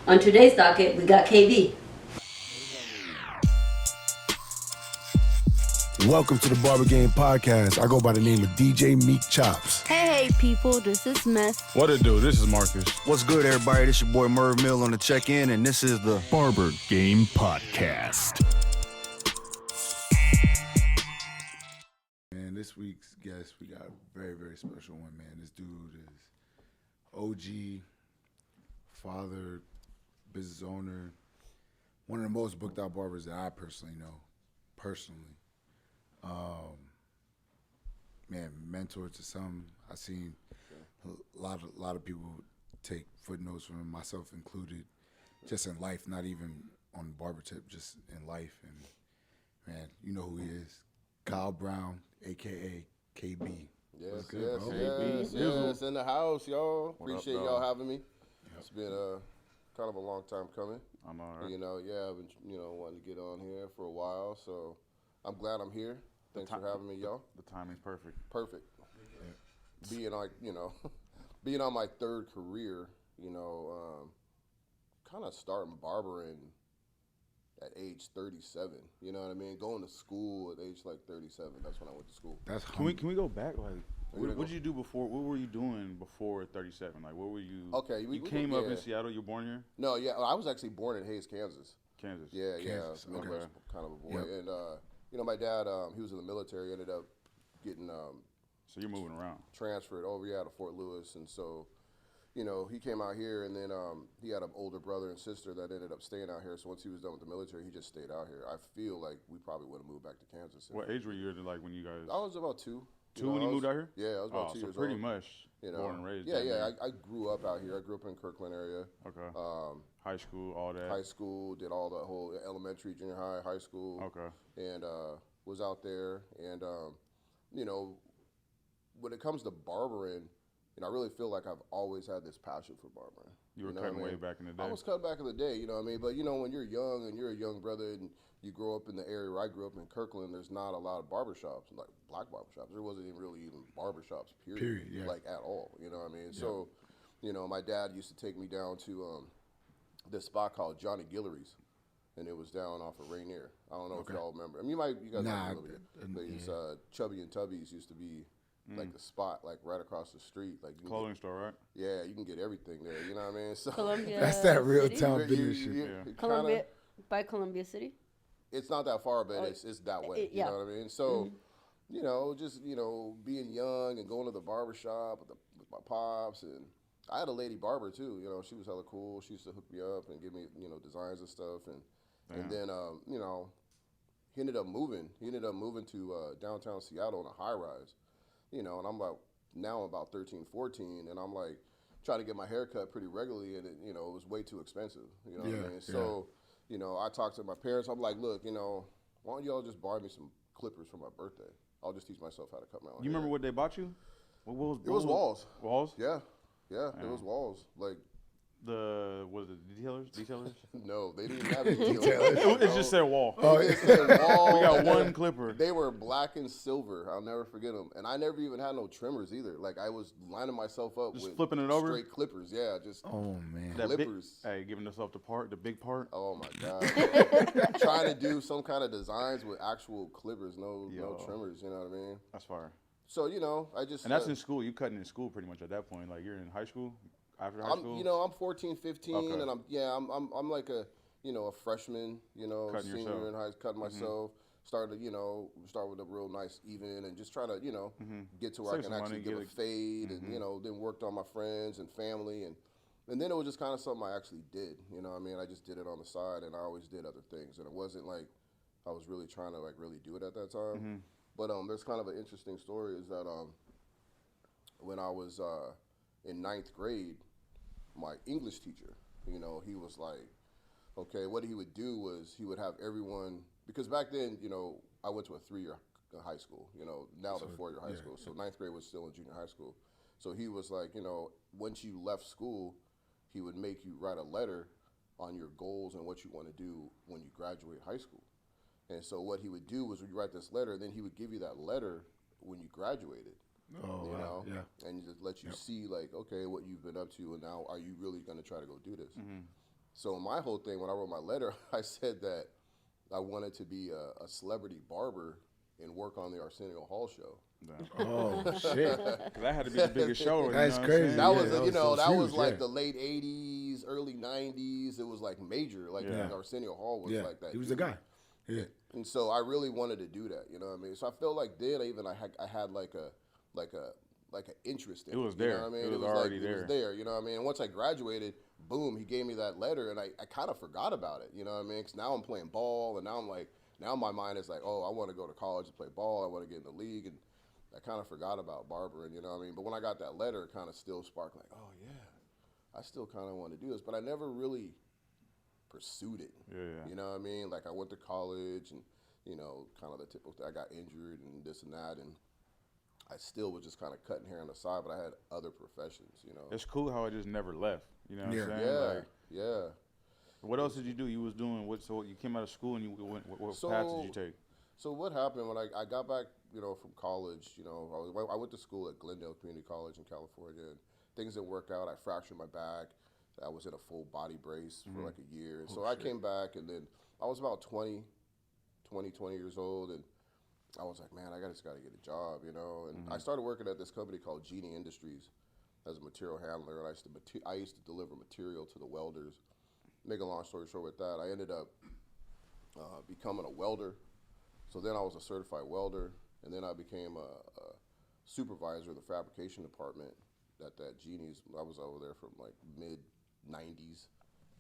On today's docket, we got KV. Welcome to the Barber Game Podcast. I go by the name of DJ Meek Chops. Hey people, this is Smith. What it do? This is Marcus. What's good, everybody? This your boy Merv Mill on the check-in, and this is the Barber Game Podcast. Man, this week's guest, we got a very, very special one, man. This dude is OG, father, business owner, one of the most booked out barbers that I personally know, Man, mentor to some. I've seen a lot of people take footnotes from him, myself included, just in life, not even on the barber tip, just in life. And man, you know who he is, Kyle Brown, aka KB. Yes, good, yes, in the house, y'all. Appreciate y'all having me. Yep. It's been kind of a long time coming. I'm all right. I've been wanting to get on here for a while, so I'm glad I'm here. Thanks for having me, y'all. The timing's perfect. Perfect. Yeah. Being on my third career, kind of starting barbering at age 37. You know what I mean? Going to school at age like 37. That's when I went to school. Can we go back? Like, what did you do before? What were you doing before 37? Like, what were you? Okay, you came up in Seattle. You were born here? No, yeah, I was actually born in Hayes, Kansas. Kansas. Yeah, Kansas. Yeah. Okay. Kind of a boy, Yep. and my dad, he was in the military. Ended up getting So you're moving around. transferred over to Fort Lewis, and so. He came out here, and then he had an older brother and sister that ended up staying out here. So once he was done with the military, he just stayed out here. I feel like we probably would have moved back to Kansas. What age were you like when you guys? I was about two. When you moved out here? Yeah, I was about 2 years pretty old. much born and raised. Yeah. I grew up out here. I grew up in Kirkland area. Okay. High school, all that. High school, did all the whole elementary, junior high, high school. Okay. And was out there, and when it comes to barbering. I really feel like I've always had this passion for barbering. You were cutting way back in the day. I was cutting back in the day, you know what I mean? But, when you're young and you're a young brother and you grow up in the area where I grew up in Kirkland, there's not a lot of barbershops, like black barbershops. There wasn't even really barbershops, period. Yeah. Like at all, you know what I mean? Yeah. So, my dad used to take me down to this spot called Johnny Guillory's, and it was down off of Rainier. I don't know if y'all remember. I mean, you guys might remember it. Chubby and Tubby's used to be like the spot, like right across the street, like clothing store, right? Yeah, you can get everything there. You know what I mean? So Columbia. That's that real City? town business shit. Columbia, by Columbia City. It's not that far, but it's that way. You know what I mean? So, just being young and going to the barbershop with my pops, and I had a lady barber too. She was hella cool. She used to hook me up and give me designs and stuff, and then he ended up moving. He ended up moving to downtown Seattle in a high rise. And I'm about 13, 14, and I'm like trying to get my hair cut pretty regularly, and it was way too expensive. You know what I mean? So, I talked to my parents. I'm like, look, why don't y'all just borrow me some clippers for my birthday? I'll just teach myself how to cut my own hair. You remember what they bought you? It was walls. Walls? Yeah, it was walls. Like was it detailers? No, they didn't have detailers. It just said wall. It said wall. We got one clipper. They were black and silver. I'll never forget them. And I never even had no trimmers either. Like I was lining myself up just with flipping it over? Straight clippers. Yeah, just man, clippers. Giving yourself the big part. Oh my God! Trying to do some kind of designs with actual clippers, no trimmers. You know what I mean? That's fire. So I just and that's in school. You cutting in school pretty much at that point. Like you're in high school. After high school? I'm 14, 15, okay. and I'm like a freshman, cutting senior yourself. in high, cutting myself. Start with a real nice even, and just try to get to where Save I can some actually money, give a fade, and then worked on my friends and family, and then it was just kind of something I actually did. I just did it on the side, and I always did other things, and it wasn't like I was really trying to really do it at that time. But there's kind of an interesting story is that when I was in ninth grade. My English teacher, he was like, okay, what he would do was he would have everyone, because back then, I went to a 3-year high school, now they're 4-year high school. So ninth grade was still in junior high school. So he was like, once you left school, he would make you write a letter on your goals and what you want to do when you graduate high school. And so what he would do was you write this letter, then he would give you that letter when you graduated. Oh, wow. Yeah. And just let you see, like, okay, what you've been up to, and now are you really going to try to go do this? So my whole thing when I wrote my letter, I said that I wanted to be a celebrity barber and work on the Arsenio Hall show. Oh shit. That had to be the biggest show. You That's know crazy. That Yeah, was, that you know, was that was huge, like yeah. the late '80s, early '90s. It was like major. Like Arsenio Hall was Yeah, like that. he was the dude. guy. Yeah. And so I really wanted to do that. You know what I mean? So I felt like then I had like an interest in it. It was You know there. what I mean? It was like, already It was there. You know what I mean? And once I graduated, boom, he gave me that letter, and I kind of forgot about it. You know what I mean? Because now I'm playing ball, and now I'm like, now my mind is like, oh, I want to go to college and play ball. I want to get in the league, and I kind of forgot about Barber, and you know what I mean? But when I got that letter, it kind of still sparked like, oh, yeah, I still kind of want to do this. But I never really pursued it. Yeah. You know what I mean? Like I went to college and, you know, kind of the typical thing. I got injured and this and that, and I still was just kind of cutting hair on the side, but I had other professions, you know. It's cool how it just never left. You know what Yeah. I'm saying? Yeah, Like, yeah. what else did you do? You was doing what? So you came out of school and you went. What So- path did you take? So what happened when I got back, you know, from college, you know, I went to school at Glendale Community College in California, and things didn't work out. I fractured my back. I was in a full body brace for like a year. So I came back, and then I was about 20 years old, and I was like, man, I just got to get a job, you know. And I started working at this company called Genie Industries as a material handler, and I used to deliver material to the welders. Make a long story short with that, I ended up becoming a welder. So then I was a certified welder, and then I became a supervisor of the fabrication department at that Genie's. I was over there from like mid-90s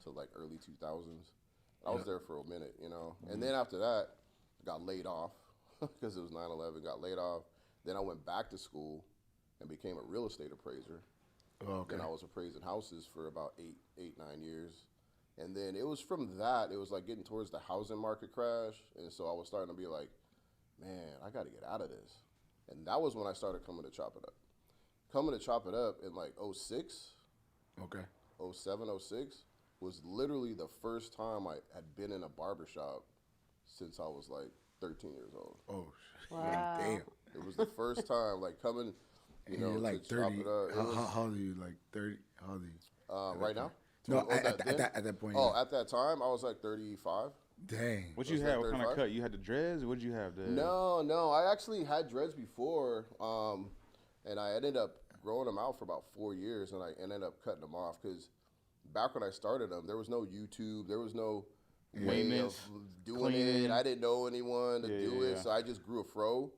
to like early 2000s. I was there for a minute, you know. And then after that, I got laid off because it was 9/11, got laid off. Then I went back to school and became a real estate appraiser. Oh, okay. And I was appraising houses for about 9 years. And then it was from that, it was like getting towards the housing market crash. And so I was starting to be like, man, I got to get out of this. And that was when I started coming to Chop It Up. Coming to Chop It Up in like 06, Okay. 07, 06 was literally the first time I had been in a barbershop since I was like 13 years old. Oh, Wow. damn. It was the first time, like coming, you And know, you're like to Chop 30. It Up. It was, How old are you? Like 30? How old are you? right now? No, Oh, at then? that point. Oh, yeah. at that time, I was like 35. Dang. What you Was had? that What kind of 35? cut? You had the dreads? What did you have? No, I actually had dreads before, and I ended up growing them out for about 4 years, and I ended up cutting them off because back when I started them, there was no YouTube, there was no way of Maintenance, doing cleaning. it. I didn't know anyone to do it, yeah. so I just grew a fro.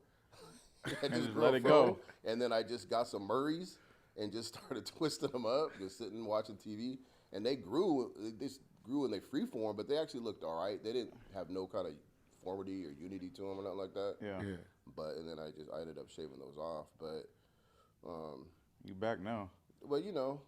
I just grew let a it fro, go. and then I just got some Murrays and just started twisting them up, just sitting watching TV, and they grew. They just grew in their free form, but they actually looked all right. They didn't have no kind of formality or unity to them or nothing like that. Yeah. Yeah. But and then I ended up shaving those off. But You back now? well, you know,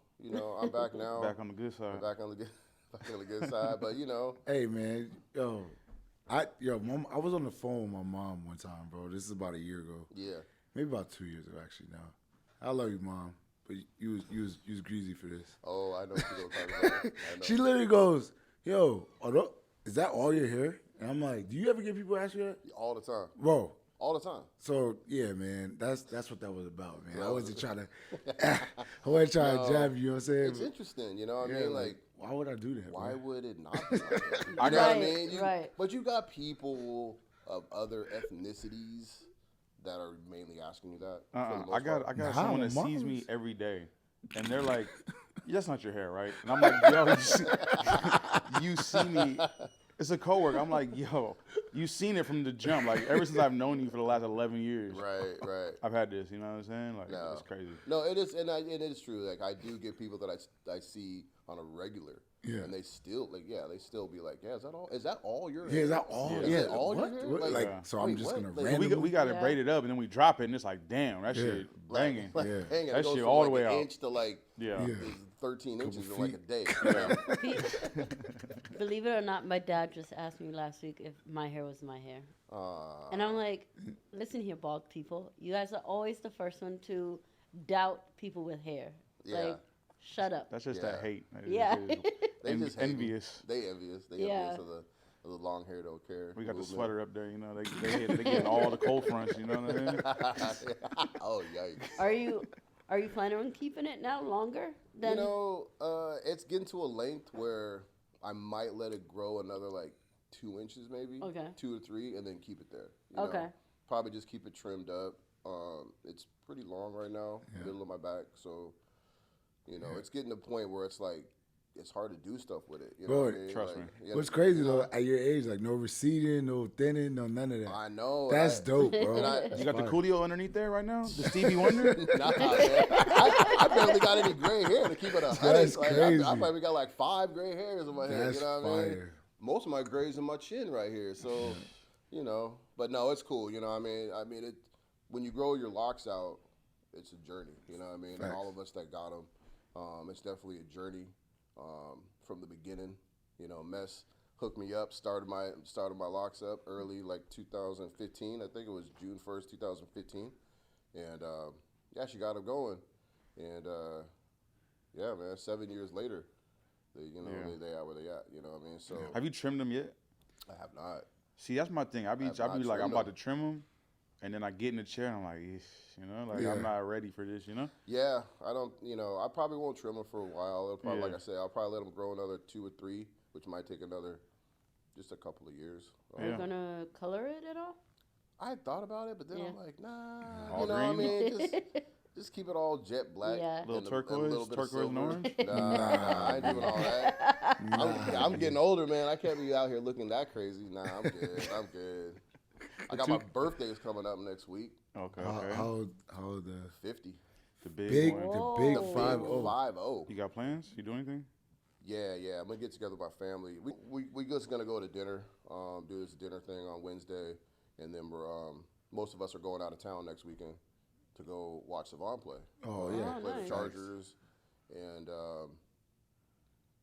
I'm back now. Back on the good side. I'm back on the good, back on the good side. But you know, Hey, man. Mom, I was on the phone with my mom one time, bro. This is about a year ago. yeah. Maybe about 2 years ago, actually, now. I love you, Mom. But you was greasy for this. Oh, I know what you're gonna talk about. I know. She literally goes, yo, is that all your hair? And I'm like, do you ever get people ask you that? All the time. Bro, All the time. so yeah, man, that's what that was about, man. I Yeah. wasn't trying to jab you, you know what I'm saying? It's interesting, you know what I Yeah, mean? Like, why would I do that? why bro? would it not be like that? You I know got- what I mean? Right. But you got people of other ethnicities that are mainly asking you that. For the most I got part. Nah, someone that my sees me mom's- every day, and they're like, "That's not your hair, right?" And I'm like, "Yo, you see me." It's a coworker. I'm like, "Yo, you seen it from the jump. Like ever since I've known you for the last 11 years, Right. I've had this. You know what I'm saying? Like No. it's crazy." No, it is, and it is true. Like I do get people that I see on a regular, Yeah. and they still they still be like, yeah, is that all your Yeah, is that all? Is Yeah, that all what? your hair? What? Like, Like, Yeah. so I'm wait, just what? gonna Like, randomly. We got it Yeah. braided up, and then we drop it, and it's like, damn, that shit banging. Like, Yeah. hang it, That it goes shit from all like the way an out. inch to like Yeah. Yeah. 13 inches in feet. like a day. Believe it or not, my dad just asked me last week if my hair was my hair. And I'm like, listen here, bald people. You guys are always the first one to doubt people with hair. Yeah. Like, shut up. That's just Yeah. that hate. That is- Yeah. that is They just hate me. envious. They envious. They Yeah. envious of the long hair don't care. We got the movement. sweater up there, you know. They getting all the cold fronts, you know what I mean? Oh yikes! Are you planning on keeping it now longer than It's getting to a length where I might let it grow another like 2 inches, maybe 2 to 3, and then keep it there. You know? Probably just keep it trimmed up. It's pretty long right now, middle of my back, so you know it's getting to the point where it's like it's hard to do stuff with it. You know what I mean? Trust like, me. What's crazy though, at your age, like no receding, no thinning, no none of that. I know. That's dope, bro. You got the Coolio underneath there right now? The Stevie Wonder? Nah, man. I barely got any gray hair to keep it 100. That's like, crazy. I probably got like 5 gray hairs in my head. That's You know what I mean? fire. Most of my grays in my chin right here. So, you know, but no, it's cool. You know what I mean? It when you grow your locks out, it's a journey. You know what I mean? Facts. And all of us that got them, it's definitely a journey from the beginning. You know, Mess hooked me up, started my locks up early, like 2015. I think it was June 1st, 2015, and yeah, she got them going, and yeah, man, 7 years later, they are where they at. You know what I mean? So Have you trimmed them yet? I have not. See, that's my thing. I be like, I'm about to trim them, and then I get in the chair and I'm like, you know, like I'm not ready for this, you know? Yeah, I don't. You know, I probably won't trim them for a while. It'll probably, like I said, I'll probably let them grow another 2 or 3, which might take just a couple of years. Are you gonna color it at all? I had thought about it, but then I'm like, nah. All You know what I green? mean? Just keep it all jet black. Yeah. Little and turquoise, a little bit of turquoise and silver. orange? Nah, I ain't doing all that. I'm getting older, man. I can't be out here looking that crazy. Nah, I'm good. I'm good. I got my birthdays coming up next week. Okay. How old? 50. The big Big, one. the big Whoa. 5-0. 5-0. You got plans? You do anything? Yeah. I'm gonna get together with my family. We just gonna go to dinner. Do this dinner thing on Wednesday, and then we're most of us are going out of town next weekend to go watch Savon play. Oh yeah. Play nice. the Chargers, and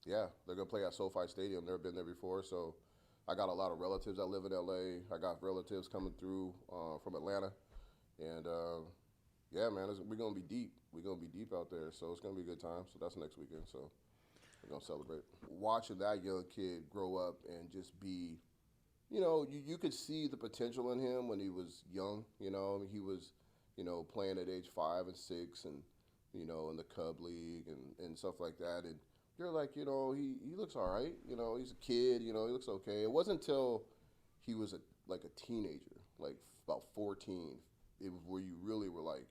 yeah, they're gonna play at SoFi Stadium. Never been there before, so I got a lot of relatives that live in LA. I got relatives coming through from Atlanta, and yeah, man, we're gonna be deep. We're gonna be deep out there, so it's gonna be a good time. So that's next weekend. So we're gonna celebrate. Watching that young kid grow up and just be, you know, you could see the potential in him when he was young. You know, I mean, he was, you know, playing at age 5 and 6, and you know, in the Cub League and stuff like that. And you're like, you know, he looks all right. You know, he's a kid. You know, he looks okay. It wasn't until he was like a teenager, like about 14, where you really were like,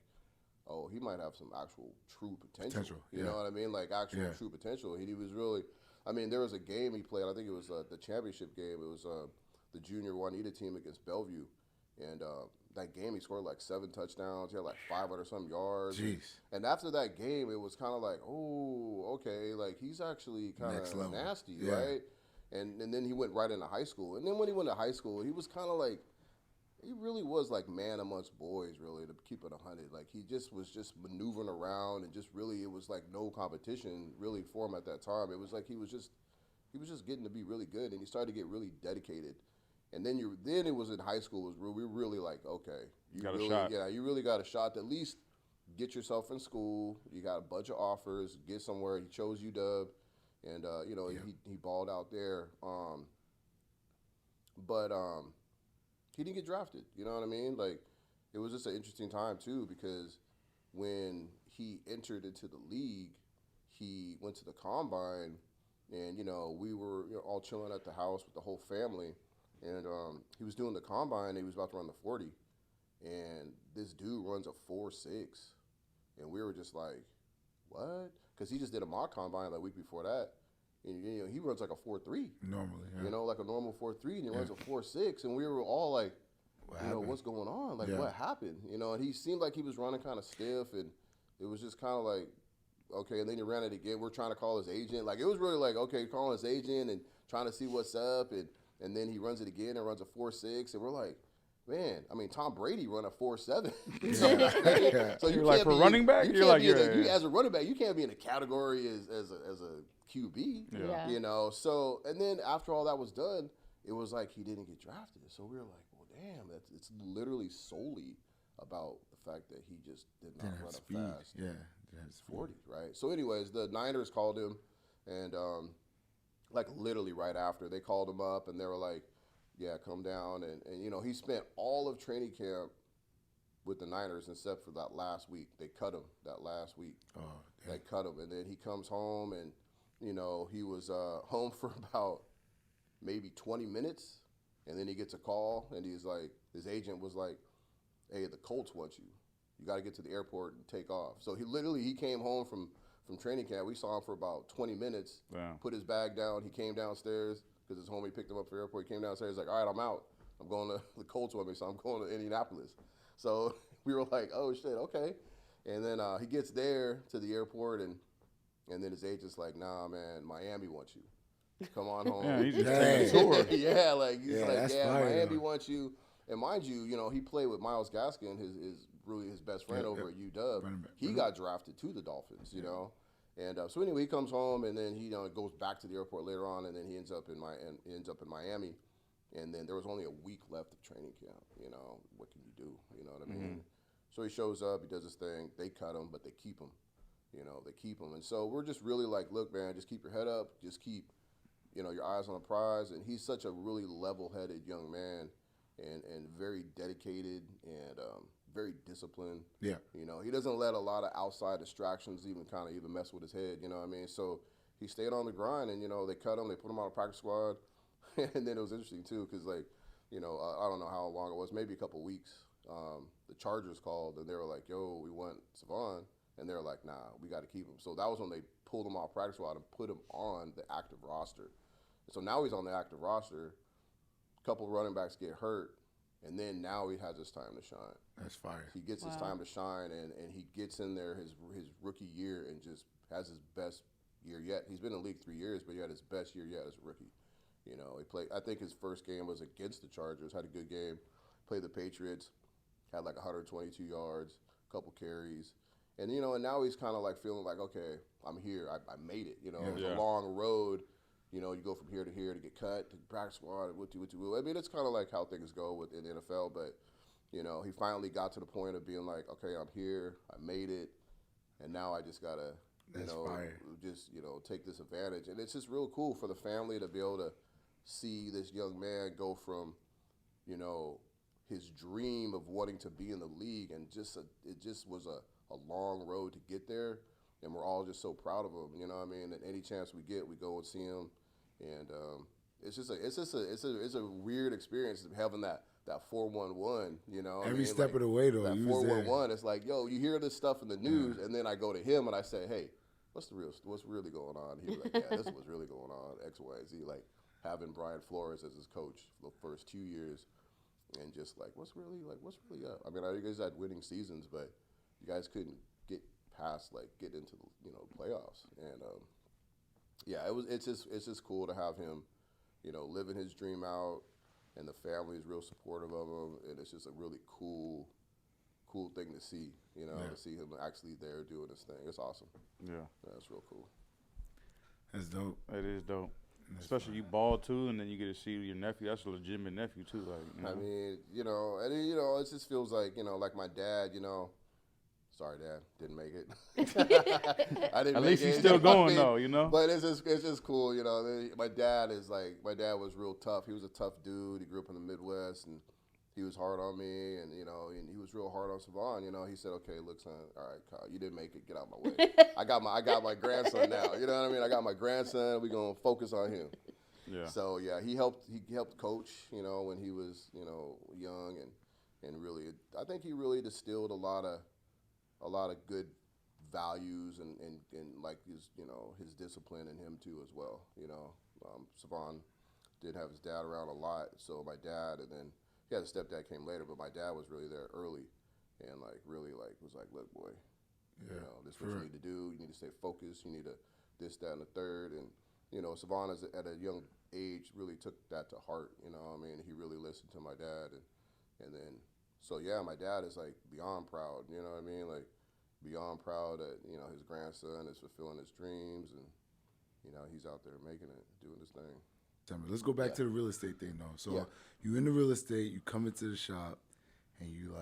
oh, he might have some actual true potential. You know what I mean? Like actual true potential. He was really, I mean, there was a game he played. I think it was the championship game. It was the junior Juanita team against Bellevue, and that game he scored like 7 touchdowns. He had like 500-some yards. Jeez. And after that game, it was kind of like, oh, okay, like he's actually kind of nasty, right? And then he went right into high school. And then when he went to high school, he was kind of like, he really was like man amongst boys, really, to keep it 100. Like he just was just maneuvering around and just really, it was like no competition really for him at that time. It was like he was just getting to be really good, and he started to get really dedicated. And then it was in high school. We were really like, okay, you got really, a shot. Yeah, you really got a shot to at least get yourself in school. You got a bunch of offers, get somewhere. He chose UW, and you know he balled out there. But he didn't get drafted. You know what I mean? Like it was just an interesting time too, because when he entered into the league, he went to the combine, and you know we were all chilling at the house with the whole family. And he was doing the combine, and he was about to run the 40. And this dude runs a 4.6. And we were just like, what? Because he just did a mock combine like week before that. And you know, he runs like a 4.3. Normally, yeah. You know, like a normal 4.3, and he runs a 4.6. And we were all like, what's going on? Like, what happened? You know, and he seemed like he was running kind of stiff. And it was just kind of like, okay. And then he ran it again. We're trying to call his agent. Like, it was really like, okay, calling his agent and trying to see what's up. And then he runs it again and runs a 4.6, and we're like, man, I mean, Tom Brady run a 4.7. So you're like, for running back, you're like, as a running back, you can't be in a category as a QB. Yeah. You know. So and then after all that was done, it was like he didn't get drafted. So we were like, well, damn, it's literally solely about the fact that he just did not run a fast 40, right? So anyways, the Niners called him, and like literally right after, they called him up and they were like, yeah, come down. And you know, he spent all of training camp with the Niners except for that last week. They cut him that last week. Oh, They cut him. And then he comes home, and you know, he was home for about maybe 20 minutes, and then he gets a call, and he's like, his agent was like, hey, the Colts want you. You got to get to the airport and take off. So he came home from training camp. We saw him for about 20 minutes, put his bag down. He came downstairs because his homie picked him up for the airport. He came downstairs, like, all right, I'm out. I'm going to the Colts want me, so I'm going to Indianapolis. So we were like, oh, shit, okay. And then he gets there to the airport, and then his agent's like, nah, man, Miami wants you. Come on home. Yeah, he's just taking a tour. Yeah, like, he's like, yeah, fire, Miami though. wants you. And mind you, you know, he played with Myles Gaskin, his best friend over at UW. He got drafted to the Dolphins, you know. And so anyway, he comes home, and then he goes back to the airport later on, and then he ends up in Miami. And then there was only a week left of training camp. You know, what can you do? You know what I mean? So he shows up, he does his thing. They cut him, but they keep him. You know, they keep him. And so we're just really like, look, man, just keep your head up. Just keep, you know, your eyes on the prize. And he's such a really level-headed young man, and very dedicated and very disciplined. Yeah. You know, he doesn't let a lot of outside distractions even mess with his head, you know what I mean? So he stayed on the grind, and, you know, they cut him, they put him on a practice squad. And then it was interesting, too, because, like, you know, I don't know how long it was, maybe a couple weeks. The Chargers called, and they were like, yo, we want Savon. And they were like, nah, we got to keep him. So that was when they pulled him off practice squad and put him on the active roster. So now he's on the active roster. A couple running backs get hurt, and then now he has his time to shine. That's fire. He gets his time to shine, and he gets in there his rookie year and just has his best year yet. He's been in the league 3 years, but he had his best year yet as a rookie. You know, he played. I think his first game was against the Chargers. Had a good game. Played the Patriots. Had like 122 yards, a couple carries, and you know, and now he's kind of like feeling like, okay, I'm here. I made it. You know, it was a long road. You know, you go from here to here to get cut to practice squad. I mean, it's kind of like how things go in the NFL. But you know, he finally got to the point of being like, okay, I'm here. I made it, and now I just gotta, just take this advantage. And it's just real cool for the family to be able to see this young man go from, you know, his dream of wanting to be in the league, and it just was a long road to get there, and we're all just so proud of him. You know what I mean? And any chance we get, we go and see him, and it's a weird experience having that 411. You know, every step of the way though. That 411. It's like, yo, you hear this stuff in the news, and then I go to him and I say, hey, what's really going on? He's like, yeah, this is what's really going on. X, Y, Z. Like having Brian Flores as his coach for the first 2 years. And just like, what's really up? I mean, you guys had winning seasons, but you guys couldn't get past, like, get into the, you know, playoffs. And it's just cool to have him, you know, living his dream out, and the family is real supportive of him, and it's just a really cool thing to see, you know, to see him actually there doing this thing. It's awesome. Yeah, it's real cool. That's dope. It is dope. Especially you ball too, and then you get to see your nephew. That's a legitimate nephew too. Like, you know? I mean, you know, and you know, it just feels like, you know, like my dad. You know, sorry, Dad, didn't make it. I didn't. At make least it. he's still going though, you know. But it's just cool, you know. My dad was real tough. He was a tough dude. He grew up in the Midwest, and he was hard on me, and you know, and he was real hard on Savon. You know, he said, "Okay, look, son, all right, Kyle, you didn't make it. Get out of my way. I got my grandson now. You know what I mean? I got my grandson. We're gonna focus on him." Yeah. So yeah, he helped coach, you know, when he was, you know, young, and really, I think he really distilled a lot of good values and like his, you know, his discipline in him too as well. You know, Savon did have his dad around a lot, so my dad, and then he had a stepdad came later, but my dad was really there early, and like really like was like, look, boy, you know, this is what you need to do. You need to stay focused. You need to this, that, and the third, and you know, Savon at a young age really took that to heart. You know, I mean, he really listened to my dad, and then so yeah, my dad is like beyond proud. You know what I mean? Like beyond proud that, you know, his grandson is fulfilling his dreams, and you know, he's out there making it, doing his thing. Let's go back to the real estate thing though. So you in the real estate, you come into the shop, and you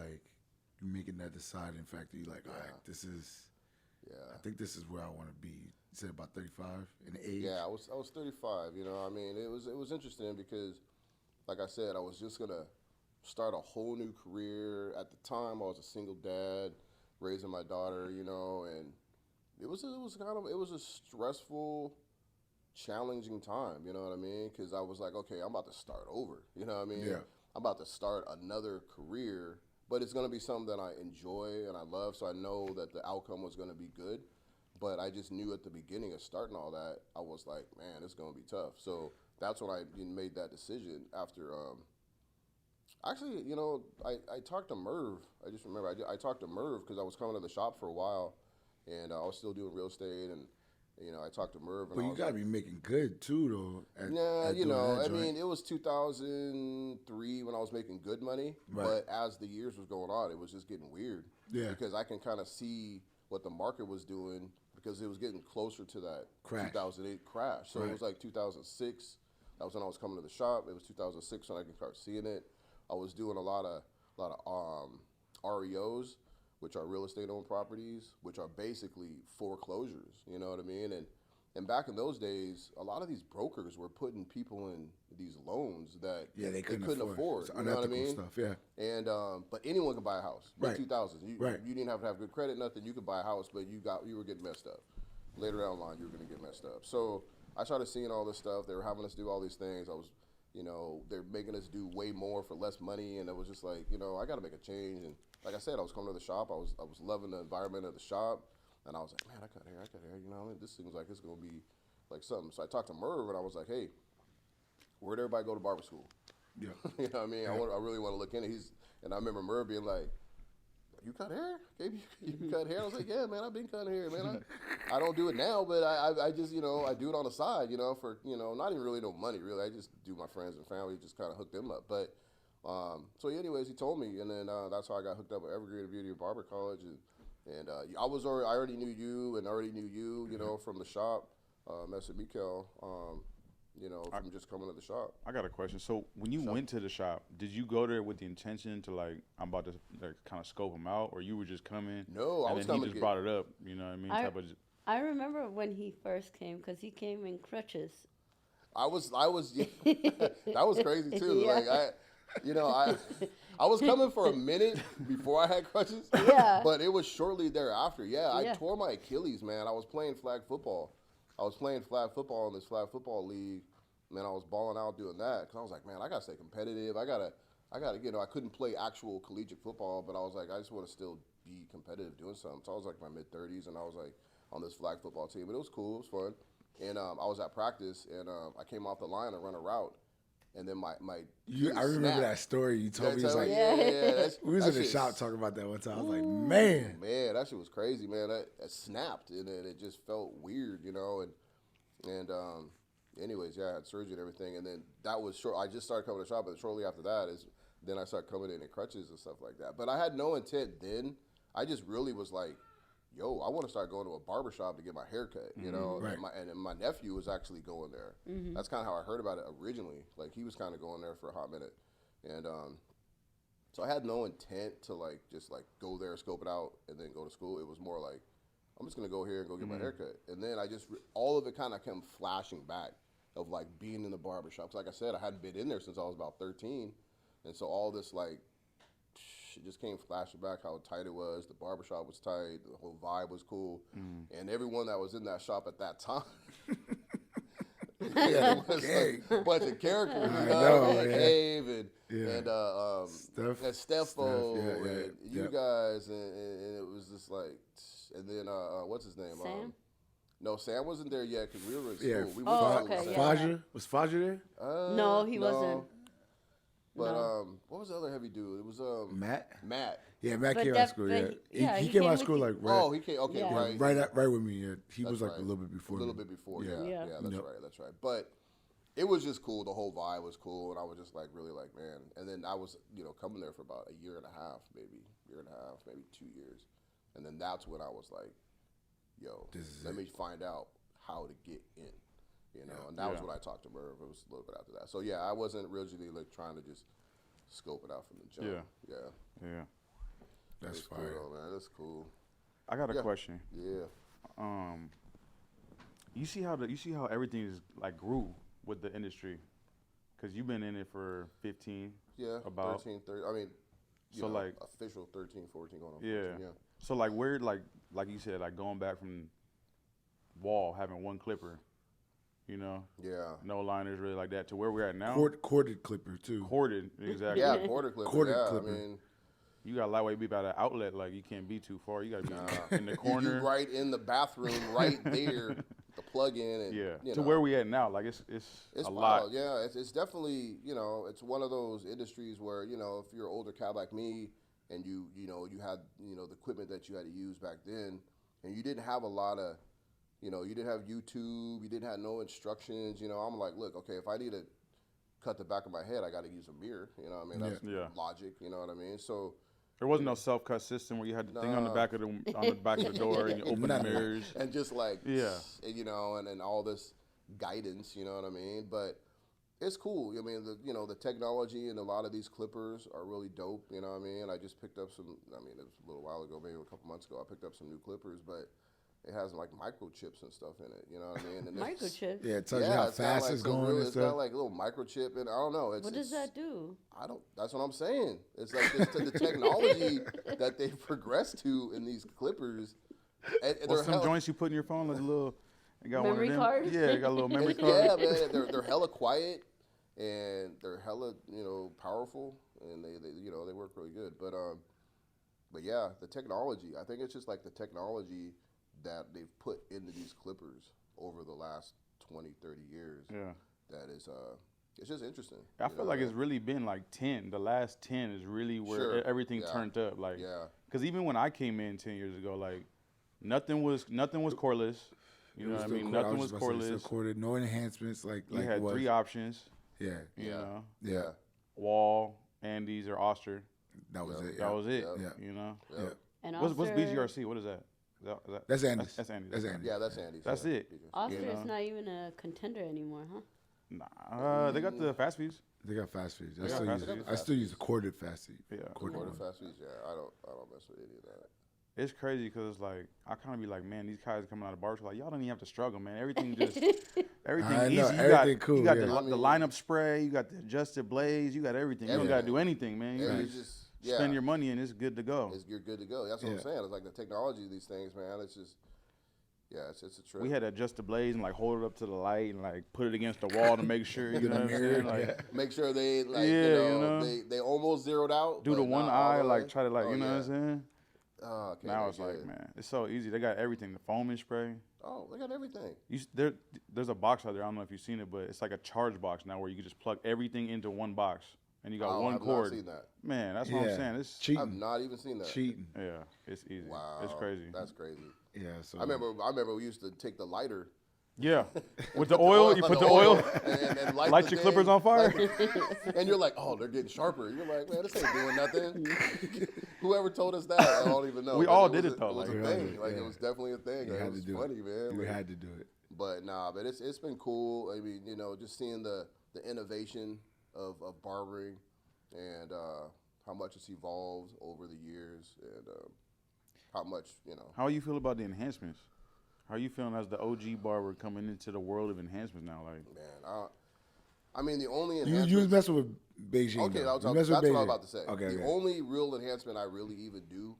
making that deciding factor. You like, all right, this is. Yeah. I think this is where I want to be. You said about 35 in the age? Yeah, I was 35, you know. I mean, it was interesting because, like I said, I was just going to start a whole new career. At the time, I was a single dad, raising my daughter, you know, and it was a stressful challenging time, you know what I mean? Because I was like, okay, I'm about to start over, you know what I mean? Yeah. I'm about to start another career, but it's going to be something that I enjoy and I love, so I know that the outcome was going to be good. But I just knew at the beginning of starting all that, I was like, man, it's going to be tough. So that's when I made that decision after. Actually, you know, I talked to Merv. I just remember I talked to Merv because I was coming to the shop for a while, and I was still doing real estate, and you know, I talked to Merv. And But I you was gotta like, be making good too, though. you know, I joint. mean, it was 2003 when I was making good money, Right. but as the years was going on, it was just getting weird. Yeah. Because I can kind of see what the market was doing because it was getting closer to that Crash. 2008 crash. So Right. it was like 2006. That was when I was coming to the shop. It was 2006 when I could start seeing it. I was doing a lot of REOs, which are real estate owned properties, which are basically foreclosures. You know what I mean? And back in those days, a lot of these brokers were putting people in these loans that They couldn't afford. It's You know what I unethical mean? stuff. Yeah. And but anyone could buy a house. Right. 2000s. Right. You didn't have to have good credit, nothing. You could buy a house, but you were getting messed up. Later down the line, you were going to get messed up. So I started seeing all this stuff. They were having us do all these things. They're making us do way more for less money, and it was just like, I got to make a change. And like I said, I was coming to the shop. I was loving the environment of the shop, and I was like, man, I cut hair. This seems like it's going to be like something. So I talked to Merv, and I was like, hey, where'd everybody go to barber school? Yeah. You know what I mean? Yeah. I really want to look in it. And I remember Merv being like, you cut hair? You cut hair? I was like, yeah, man, I've been cutting hair, man. I don't do it now, but I just, I do it on the side, for, not even really no money, really. I just do my friends and family, just kind of hook them up. But, so anyways, he told me, and then that's how I got hooked up with Evergreen Beauty and Barber College. And I already knew you and already knew you, from the shop, Mr. Mikel, from just coming to the shop. I got a question. So when you went to the shop, did you go there with the intention to I'm about to kind of scope them out, or you were just coming? No, I was coming. coming. He just brought it up. You know what I mean? I remember when he first came because he came in crutches. I was that was crazy too. Yeah. I was coming for a minute before I had crutches. Yeah. But it was shortly thereafter. Yeah, I Yeah. tore my Achilles, man. I was playing flag football. In this flag football league. Man, I was balling out doing that because I was like, man, I gotta stay competitive. I gotta, I couldn't play actual collegiate football, but I was like, I just want to still be competitive doing something. So I was like my mid-30s, and I was like on this flag football team, but it was cool, it was fun. And I was at practice, and I came off the line and run a route, and then my I remember snapped. that story you told me. It's like, yeah. we was in the shop talking about that one time. I was like, man, that shit was crazy, man. That snapped, and then it just felt weird, and anyways, yeah, I had surgery and everything, and then that was short. I just started coming to shop, but shortly after that then I started coming in crutches and stuff like that. But I had no intent then. I just really was like, yo, I want to start going to a barber shop to get my hair cut, Right. and my nephew was actually going there. Mm-hmm. That's kind of how I heard about it originally. Like, he was kind of going there for a hot minute. And so I had no intent to, just go there, scope it out, and then go to school. It was more like, I'm just going to go here and go get my hair cut. And then all of it kind of came flashing back of, being in the barber shop. 'Cause like I said, I hadn't been in there since I was about 13. And so all this, it just came flashing back how tight it was. The barbershop was tight. The whole vibe was cool. And everyone that was in that shop at that time, it was a bunch of characters. I know, yeah. Cave and Steph, Steffo yeah, and you guys. And it was just and then, what's his name? Sam? No, Sam wasn't there yet because we were in school. Yeah. We Oh, went to okay, school with yeah. Sam. Was Faja there? No, he wasn't. But No. what was the other heavy dude? It was Matt? Matt. Yeah, Matt But came out that- of school, but yeah. he He came out of with school you. right. Oh, he came. Okay, Yeah. right. Right with me. Yeah. He That's was right. a little bit before. A little me. bit before, Yeah. yeah. Yeah. That's Yep. right, that's right. But it was just cool. The whole vibe was cool, and I was just really man. And then I was, coming there for about a year and a half, maybe 2 years, and then that's when I was like, yo, let me find out how to get in, And that was when I talked to Merv. It was a little bit after that. So yeah, I wasn't originally trying to just scope it out from the jump. Yeah. That's Cool, fire. though, man. That's cool. I got a question. Yeah. You see how everything is grew with the industry, because you've been in it for 15. Yeah. About 13, 30. I mean, So, official 13, 14 going on. Yeah. 14, yeah. So where like you said, going back from wall having one clipper, You know, Yeah. no liners really like that. To where we're at now, Corded clipper too. corded, exactly. Yeah, quarter clipper. Quarter yeah, clipper. I mean, You got a lightweight beep out of outlet, like you can't be too far. You got to be in the you corner. right in the bathroom, right there, the plug in, and Yeah, you to know, where we at now, like it's a lot. wild. Yeah, it's definitely, you know, it's one of those industries where, you know, if you're an older cat like me and you had, you know, the equipment that you had to use back then, and you didn't have a lot of, you know, you didn't have YouTube, you didn't have no instructions, you know, I'm like, look, okay, if I need to cut the back of my head, I got to use a mirror, you know what I mean? That's Yeah. logic, you know what I mean? So There wasn't no self-cut system where you had the thing on the back of the door and you open the mirrors. and just like, Yeah. you know, and all this guidance, you know what I mean? But it's cool. I mean, the technology and a lot of these clippers are really dope. You know what I mean? I just picked up some. I mean, it was a little while ago, maybe a couple months ago. I picked up some new clippers, but it has like microchips and stuff in it. You know what I mean? And Microchip. Yeah, it tells you how it's got, fast like, it's some going real- and It's stuff. got like a little microchip, and I don't know. What does that do? I don't. That's what I'm saying. It's like the technology that they've progressed to in these clippers. And Or they're some hella- joints you put in your phone, like a little. You got Memory one of them. card? Yeah, you got a little memory card. Yeah, man, they're hella quiet and they're hella, you know, powerful, and they you know, they work really good. But yeah, the technology. I think it's just like the technology that they've put into these clippers over the last 20, 30 years. Yeah. That is it's just interesting. I you feel know, like man. it's really been like 10. The last 10 is really where Sure. everything Yeah. turned up. Like, Yeah. because even when I came in 10 years ago, like nothing was cordless. You know what I mean? Nothing was cordless. Corded, no enhancements. Like You had it was. 3 options. Yeah, You know, yeah, Wall, Andes, or Oster. that was it. That was it. Yeah. You know. Yeah. And What's Oster- BGRC? What is that? Is that That's Andy's. That's Andy's. That's okay. Andy's. Yeah, that's Andy's. That's yeah. it. Oster You know? is not even a contender anymore, huh? Nah, they got the fast feeds. They got fast feeds. got fast feeds. I still use a corded fast feed. Yeah. Corded Quarter one. fast feeds. Yeah, I don't mess with any of that. It's crazy because it's like I kind of be like, man, these guys coming out of bars like y'all don't even have to struggle, man. Everything just everything I easy. know, You everything got, cool, You got yeah. the lineup spray. You got the adjusted blades. You got everything. You don't got to Everything. do anything, man. You Yeah, just you just yeah. spend your money and it's good to go. You're good to go. That's what I'm Yeah. saying. It's like the technology of these things, man. It's just, yeah, it's a trip. We had to adjust the blades and like hold it up to the light and like put it against the wall to make sure. You know what I'm saying? Like Make sure they like Yeah, you know. They almost zeroed out. do the but one not all eye, the like way. try to like Oh, you know yeah. what I'm saying? Oh, okay, Now they're it's like, good. man, it's so easy. They got everything. The foaming spray. Oh, they got everything. There's a box out there. I don't know if you've seen it, but it's like a charge box now where you can just plug everything into one box and you got Oh, one I've cord. not seen that. Man, that's what I'm Yeah. saying. It's I've Cheating. not even seen that. Cheating. yeah, it's easy. Wow, It's crazy. That's crazy. Yeah. So I remember we used to take the lighter. Yeah, with the oil, you put the oil, and light the your thing, clippers on fire. and you're like, oh, they're getting sharper. You're like, man, this ain't doing nothing. Whoever told us that? I don't even know. We But all it did was it, though, It was like- a We all thing. did it, Like yeah. it was definitely a thing. You It had was to do funny, it. man. You Like, had to do it. But nah, but it's been cool. I mean, you know, just seeing the innovation of barbering and how much it's evolved over the years and how much, you know. How you feel about the enhancements? How you feeling as the OG barber coming into the world of enhancements now? Like, Man, I mean, the only You enhancement. was messing with Beijing. Okay, though. that's You what messed I with was Beijing. about to say. Okay. The only real enhancement I really even do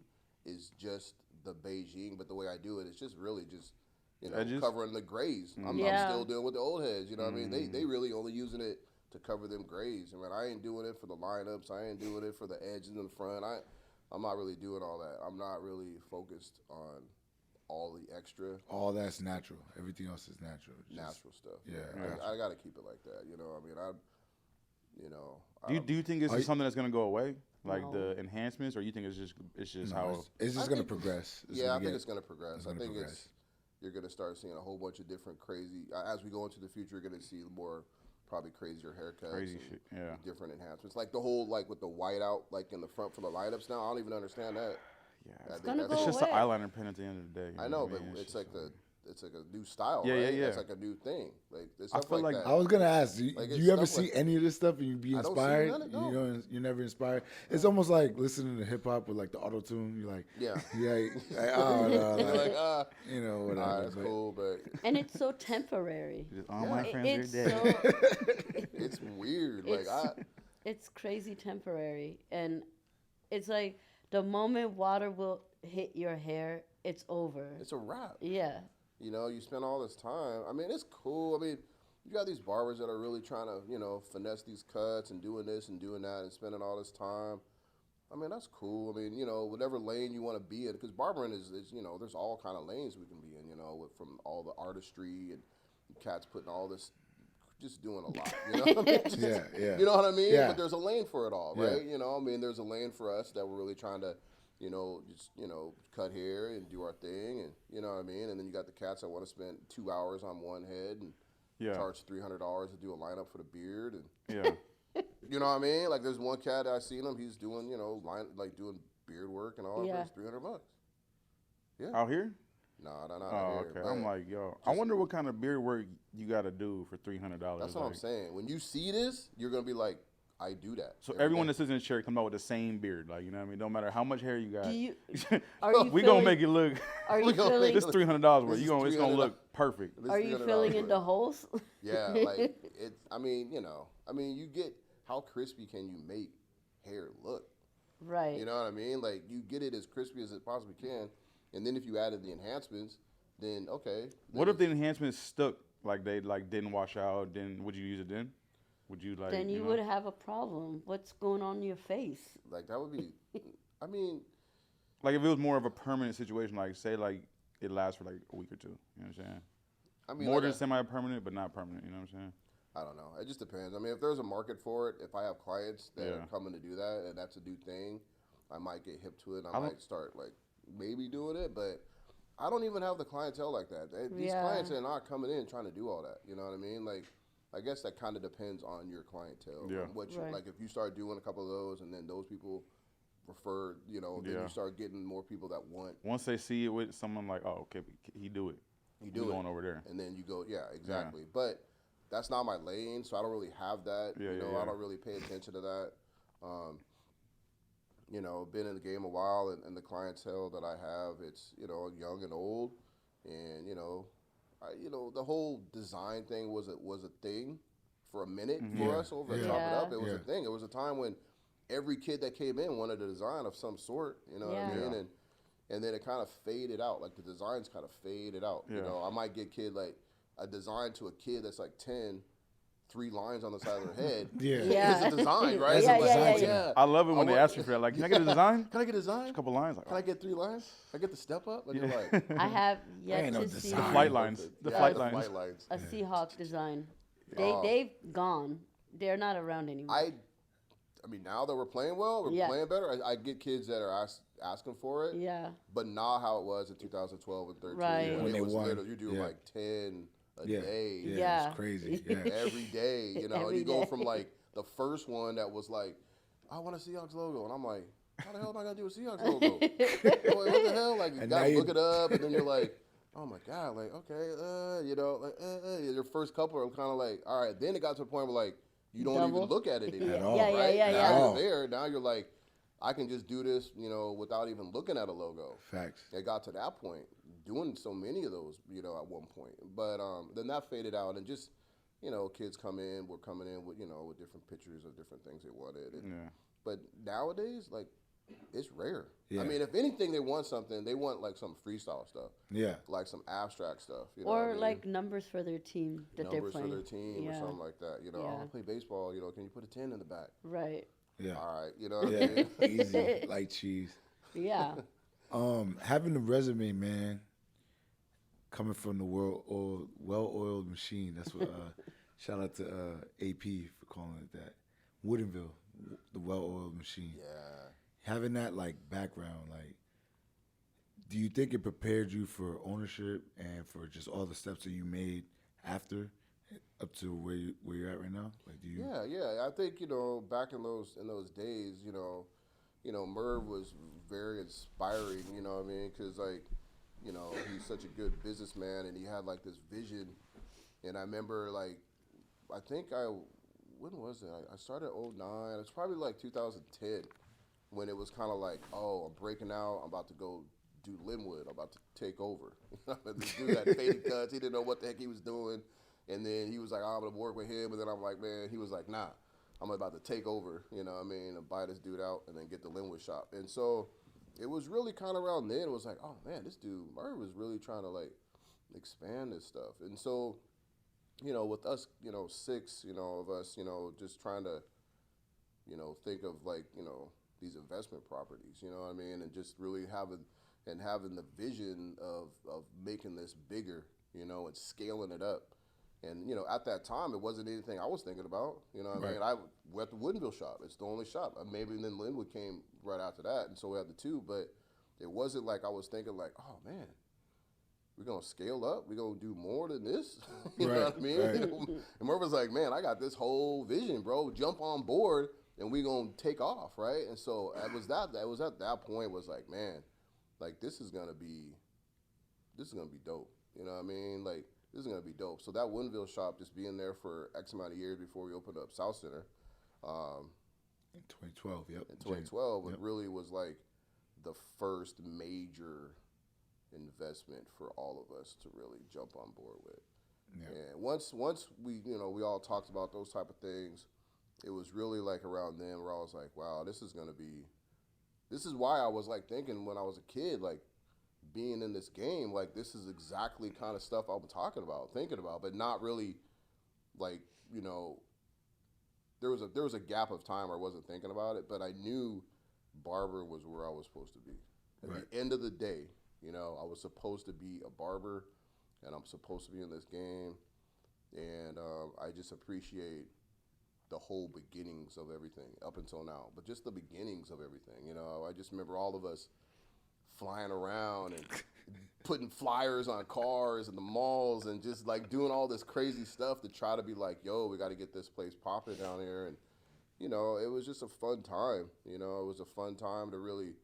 is just the Beijing, but the way I do it, it's just really just, you know, Edges? covering the grays. I'm Yeah. still dealing with the old heads, you know what I mean? They really only using it to cover them grays. I mean, I ain't doing it for the lineups. I ain't doing it for the edges in the front. I'm not really doing all that. I'm not really focused on all the extra All that's natural. Everything else is natural. Just- natural stuff. yeah, I got to keep it like that. You know, I mean, do you think it's Are you- something that's gonna go away, like No. the enhancements, or you think it's just No, how? it's just I gonna think- progress. It's yeah, gonna I think get- it's going to progress. it's I gonna think progress. you're going to start seeing a whole bunch of different crazy. As we go into the future, you're going to see more probably crazier haircuts, Crazy and shit, yeah. different enhancements, like the whole like with the white out like in the front for the lineups. Now I don't even understand that. Yeah, I think gonna that's- go it's just the away. eyeliner pen at the end of the day. you I know know, what but mean? it's just like it's like a new style. Yeah, right? yeah, yeah. It's like a new thing. Like there's I stuff feel like like that. I was gonna ask, do Like, do it's you ever stuff see like- any of this stuff and you be I don't see inspired? none of- no. You're never inspired. It's almost like listening to hip hop with like the auto tune. You're like, Yeah. like, oh no, You're like, like you know, whatever. nah, that's but cool, but And it's so temporary. just, all my It- friends it's are dead. it's weird. Like It's- It's crazy temporary, and it's like the moment water will hit your hair, it's over. it's a wrap. Yeah. You know, you spend all this time. I mean, it's cool. I mean, you got these barbers that are really trying to, finesse these cuts and doing this and doing that and spending all this time. I mean, that's cool. I mean, whatever lane you want to be in, because barbering is, there's all kind of lanes we can be in, from all the artistry and cats putting all this, just doing a lot, you know what I mean? Just, yeah. You know what I mean? Yeah. But there's a lane for it all, right? Yeah. I mean, there's a lane for us that we're really trying to, just, cut hair and do our thing, and, you know what I mean? And then you got the cats that want to spend 2 hours on one head and charge $300 to do a lineup for the beard, and you know what I mean? Like, there's one cat I seen him. He's doing, doing beard work and all that. For $300. Yeah. Out here? Nah, not Oh, out here. okay. I'm like, yo, I wonder what kind of beard work you got to do for $300. That's what I'm saying. When you see this, you're gonna be like, I do that. So everyone that sits in the chair come out with the same beard, like, you know what I mean? No matter how much hair you got, we gonna make it look. Are you feeling? This $300 worth. This It's gonna look perfect. Are you filling in the holes? Yeah, like it. I mean, you get how crispy can you make hair look? Right. You know what I mean? Like, you get it as crispy as it possibly can, and then if you added the enhancements, then okay. What if the enhancements stuck, like they didn't wash out? Then would you use it then? Would you like? Then you would have a problem. What's going on in your face? Like, that would be. I mean, like if it was more of a permanent situation, like say like it lasts for like a week or two. You know what I'm saying? I mean, More like than semi-permanent, but not permanent. You know what I'm saying? I don't know. It just depends. I mean, if there's a market for it, if I have clients that are coming to do that and that's a new thing, I might get hip to it. And I might start like maybe doing it, but I don't even have the clientele like that. These clients are not coming in trying to do all that. You know what I mean? Like, I guess that kind of depends on your clientele. Yeah. What you, like, if you start doing a couple of those and then those people refer, then you start getting more people that want. Once they see it with someone like, oh, okay, he do it. You do it. Going over there. And then you go, exactly. Yeah. But that's not my lane, so I don't really have that. I don't really pay attention to that. Been in the game a while, and the clientele that I have, it's, young and old. And, the whole design thing was a thing for a minute for us over at Chop It Up. It was a thing. It was a time when every kid that came in wanted a design of some sort, you know what I mean? And then it kind of faded out. Like, the designs kind of faded out. You know, I might get a design to a kid that's like 10, 3 lines on the side of their head. It's a design, right? Yeah. I love it when they ask you for that. Like, can I get a design? Can I get a design? A couple lines. Like, can I get 3 lines? Can I get the step up? Like, you're like, I have yet to see the flight lines. The flight lines. A Seahawk design. They've gone. They're not around anymore. I mean, now that we're playing well, we're playing better. I get kids that are asking for it. Yeah. But not how it was in 2012 and 13. Right. When it was literally, you're doing like 10 a day. Yeah. It's crazy. Yeah. Every day, and you go from like the first one that was like, I want a Seahawks logo. And I'm like, how the hell am I going to do a Seahawks logo? Like, what the hell? Like, you got to look it up. And then you're like, oh my God, like, okay, your first couple are kind of like, all right. Then it got to a point where like, you don't even look at it anymore. Right? Now you're there. Now you're like, I can just do this, without even looking at a logo. Facts. It got to that point, doing so many of those, at one point. But then that faded out, and just, kids were coming in with, with different pictures of different things they wanted. But nowadays, like, it's rare. Yeah. I mean, if anything, they want something. They want like some freestyle stuff. Yeah. Like some abstract stuff. You know or like numbers for their team that they're playing. Numbers for their team or something like that. I play baseball. Can you put a 10 in the back? Right. Yeah. All right. You know what I mean? Easy, like cheese. Yeah. Having the resume, man, coming from the well-oiled machine. That's what. Shout out to AP for calling it that. Woodinville, the well-oiled machine. Yeah. Having that like background, like, do you think it prepared you for ownership and for just all the steps that you made after, up to where you're at right now? Like, do you? Yeah. I think back in those days, Merv was very inspiring. You know what I mean? Because like, he's such a good businessman and he had like this vision. And I remember like, when was it? I started 2009. It's probably like 2010. When it was kind of like, oh, I'm breaking out. I'm about to go do Linwood. I'm about to take over. This dude had faded cuts. He didn't know what the heck he was doing. And then he was like, I'm going to work with him. And then I'm like, man, he was like, nah, I'm about to take over, you know what I mean, and buy this dude out and then get the Linwood shop. And so it was really kind of around then. It was like, oh, man, this dude, Murray was really trying to, like, expand this stuff. And so with us, 6, of us, just trying to, think of like, these investment properties, you know what I mean? And just really having the vision of making this bigger, and scaling it up. And, at that time, it wasn't anything I was thinking about, you know what I mean? We're at the Woodinville shop. It's the only shop. Maybe then Linwood came right after that, and so we had the 2, but it wasn't like I was thinking like, oh, man, we're going to scale up. We're going to do more than this. You know what I mean? Right. And Murph was like, man, I got this whole vision, bro. Jump on board, and we're going to take off, right? And so it was at that point was like, man, like this is going to be dope. You know what I mean? Like, this is going to be dope. So that Woodinville shop, just being there for X amount of years before we opened up South Center. In 2012, yep. In 2012, it really was like the first major investment for all of us to really jump on board with. Yeah. And once we, we all talked about those type of things, it was really like around then where I was like, wow, this is why I was like thinking when I was a kid, like being in this game, like this is exactly kind of stuff I'm thinking about, but not really like, there was a gap of time where I wasn't thinking about it, but I knew Barber was where I was supposed to be. At the end of the day, I was supposed to be a barber, and I'm supposed to be in this game, and I just appreciate the whole beginnings of everything up until now, but just the beginnings of everything. I just remember all of us flying around and putting flyers on cars in the malls and just like doing all this crazy stuff to try to be like, yo, we got to get this place popping down here. And, it was just a fun time. It was a fun time to really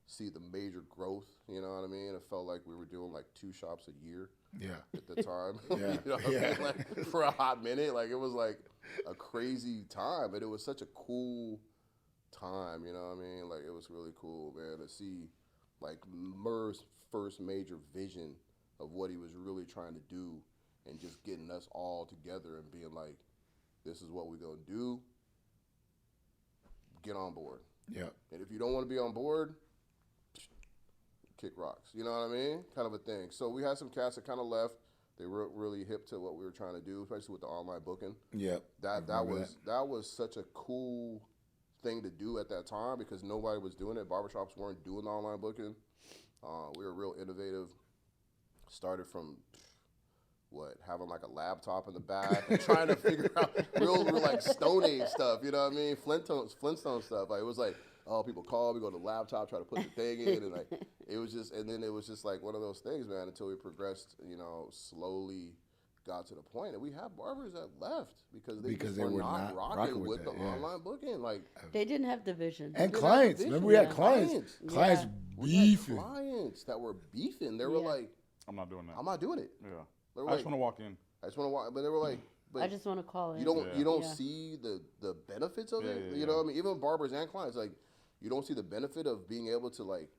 see the major growth. You know what I mean? It felt like we were doing like 2 shops a year. Yeah. At the time. Yeah. You know what I mean? Like for a hot minute, like it was like a crazy time, but it was such a cool time. You know what I mean? Like it was really cool, man, to see like Murr's first major vision of what he was really trying to do and just getting us all together and being like, this is what we're going to do. Get on board. Yeah. And if you don't want to be on board, kick rocks. You know what I mean? Kind of a thing. So we had some cats that kind of left. They were really hip to what we were trying to do, especially with the online booking. Yeah. That was such a cool thing to do at that time because nobody was doing it. Barbershops weren't doing the online booking. We were real innovative. Started from having like a laptop in the back and trying to figure out real like Stone Age stuff. You know what I mean? Flintstone stuff. Like it was like, oh, people call, we go to the laptop, try to put the thing in, and like it was just like one of those things, man. Until we progressed, slowly got to the point that we have barbers that left because they were not rocking with the online booking. Like they didn't have the vision. And clients. Remember we had clients. Clients beefing. Clients that were beefing. They were like, I'm not doing that. I'm not doing it. Yeah. I just want to walk in. But they were like, but I just want to call it. You don't see the benefits of it. You know what I mean? Even barbers and clients, like you don't see the benefit of being able to like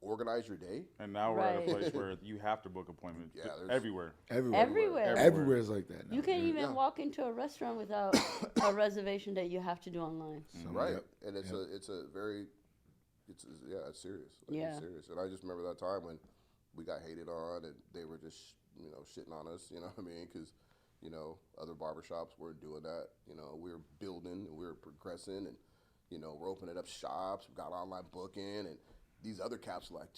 organize your day. And now we're at a place where you have to book appointments everywhere. Everywhere is like that now. You can't even walk into a restaurant without a reservation that you have to do online. Right. And it's it's serious. Like, it's serious. And I just remember that time when we got hated on and they were just shitting on us, you know what I mean? Because, other barbershops weren't doing that. We were building and we were progressing and, we're opening up shops, we got online booking, and these other caps were like,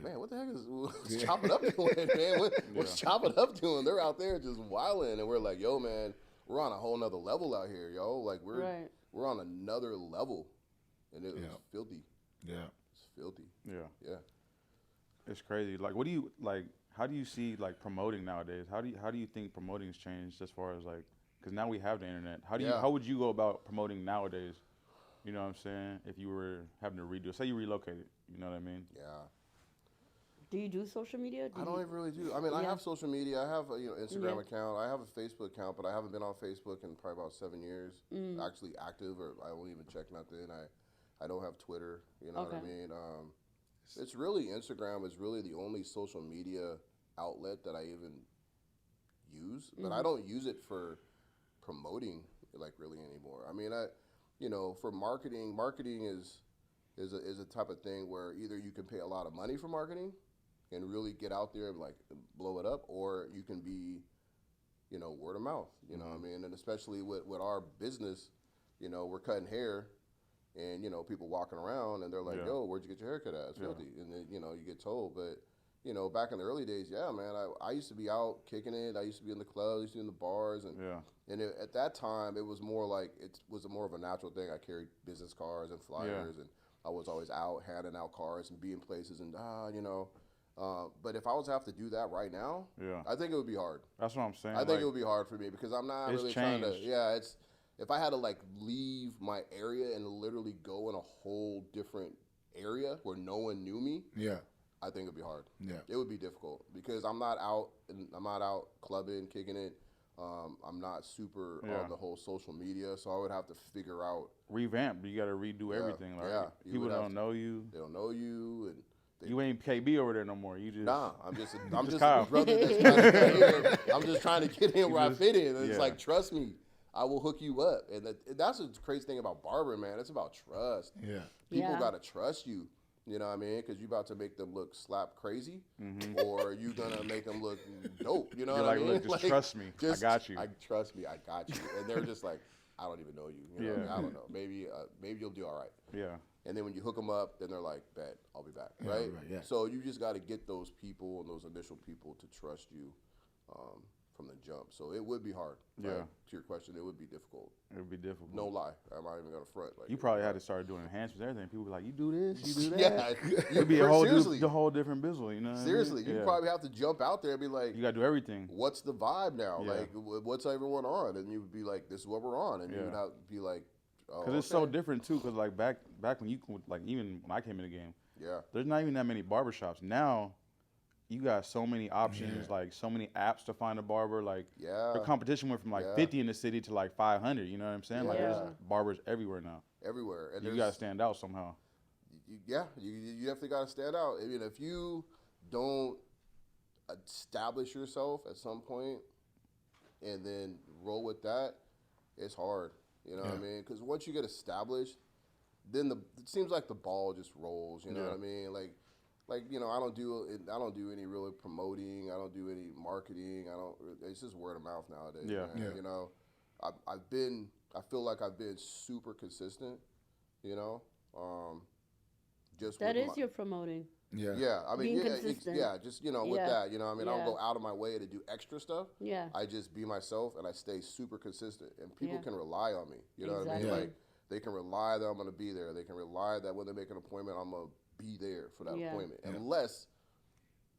man, what the heck is Chop It Up doing, man? What's Chop It Up doing? They're out there just wilding, and we're like, yo, man, we're on a whole nother level out here, yo. Like, we're on another level, and it was filthy. Yeah. It's filthy. Yeah. Yeah. It's crazy. Like, how do you see like promoting nowadays? How do you think promoting's changed as far as like, because now we have the internet. How would you go about promoting nowadays? You know what I'm saying? If you were having to redo, say you relocated, you know what I mean? Yeah. Do you do social media? I don't even really do. I mean, I have social media. I have a Instagram account. I have a Facebook account, but I haven't been on Facebook in probably about 7 years. Actually active, or I won't even check nothing. I don't have Twitter. You know what I mean? It's really Instagram is really the only social media outlet that I even use, but I don't use it for promoting like really anymore. I mean, for marketing is a type of thing where either you can pay a lot of money for marketing and really get out there and like blow it up, or you can be word of mouth. You know what I mean? And especially with our business, we're cutting hair, and people walking around and they're like, "Yo, where'd you get your haircut at? It's filthy." And then you get told, but. Back in the early days, yeah, man, I used to be out kicking it. I used to be in the clubs, I used to be in the bars, and at that time, it was more like more of a natural thing. I carried business cards and flyers, and I was always out handing out cards and being places, and but if I was to have to do that right now, I think it would be hard. That's what I'm saying. I think it would be hard for me because I'm not really trying to. Yeah, if I had to like leave my area and literally go in a whole different area where no one knew me. Yeah. I think it'd be hard. Yeah, it would be difficult because I'm not out clubbing, kicking it. I'm not super on the whole social media, so I would have to figure out revamp. You got to redo everything. Like, people don't know you. They don't know you, and you ain't KB over there no more. You just I'm just a brother that's trying to get here. I'm just trying to get in where I fit in. And it's like, trust me, I will hook you up. And that's the crazy thing about Barber, man. It's about trust. Yeah, people gotta trust you. You know what I mean? Because you about to make them look slap crazy, or you gonna make them look dope. You know what I mean? Look, just trust me. I got you. Trust me. I got you. And they're just like, I don't even know you. You know what I mean? I don't know. Maybe you'll do all right. Yeah. And then when you hook them up, then they're like, bet, I'll be back. Right? Yeah. So you just got to get those people and those initial people to trust you from the jump. So it would be hard. Yeah. Like, to your question, it would be difficult. It would be difficult. No lie. I'm not even going to front. Like, you probably had to start doing enhancements and everything. People be like, you do this, you do that. Yeah. It'd be a whole different business, you know? Seriously, you probably have to jump out there and be like, you got to do everything. What's the vibe now? Yeah. Like, what's everyone on? And you would be like, this is what we're on. And you would have to be like, oh, because it's so different too. Because like back when you like even when I came in the game, there's not even that many barbershops now. You got so many options, like so many apps to find a barber. Like the competition went from like 50 in the city to like 500. You know what I'm saying? Like there's barbers everywhere now. Everywhere, and you got to stand out somehow. You definitely got to stand out. I mean, if you don't establish yourself at some point and then roll with that, it's hard. You know what I mean? Because once you get established, then it seems like the ball just rolls. You know what I mean? Like I don't do any really promoting. I don't do any marketing. It's just word of mouth nowadays. Man. You know, I feel like I've been super consistent. You know, just that is your promoting. Yeah. I mean, being consistent. Just with that. You know, I mean, I don't go out of my way to do extra stuff. Yeah. I just be myself and I stay super consistent, and people can rely on me. You know what I mean? Exactly. Like they can rely that I'm going to be there. They can rely that when they make an appointment, I'm going to be there for that appointment, unless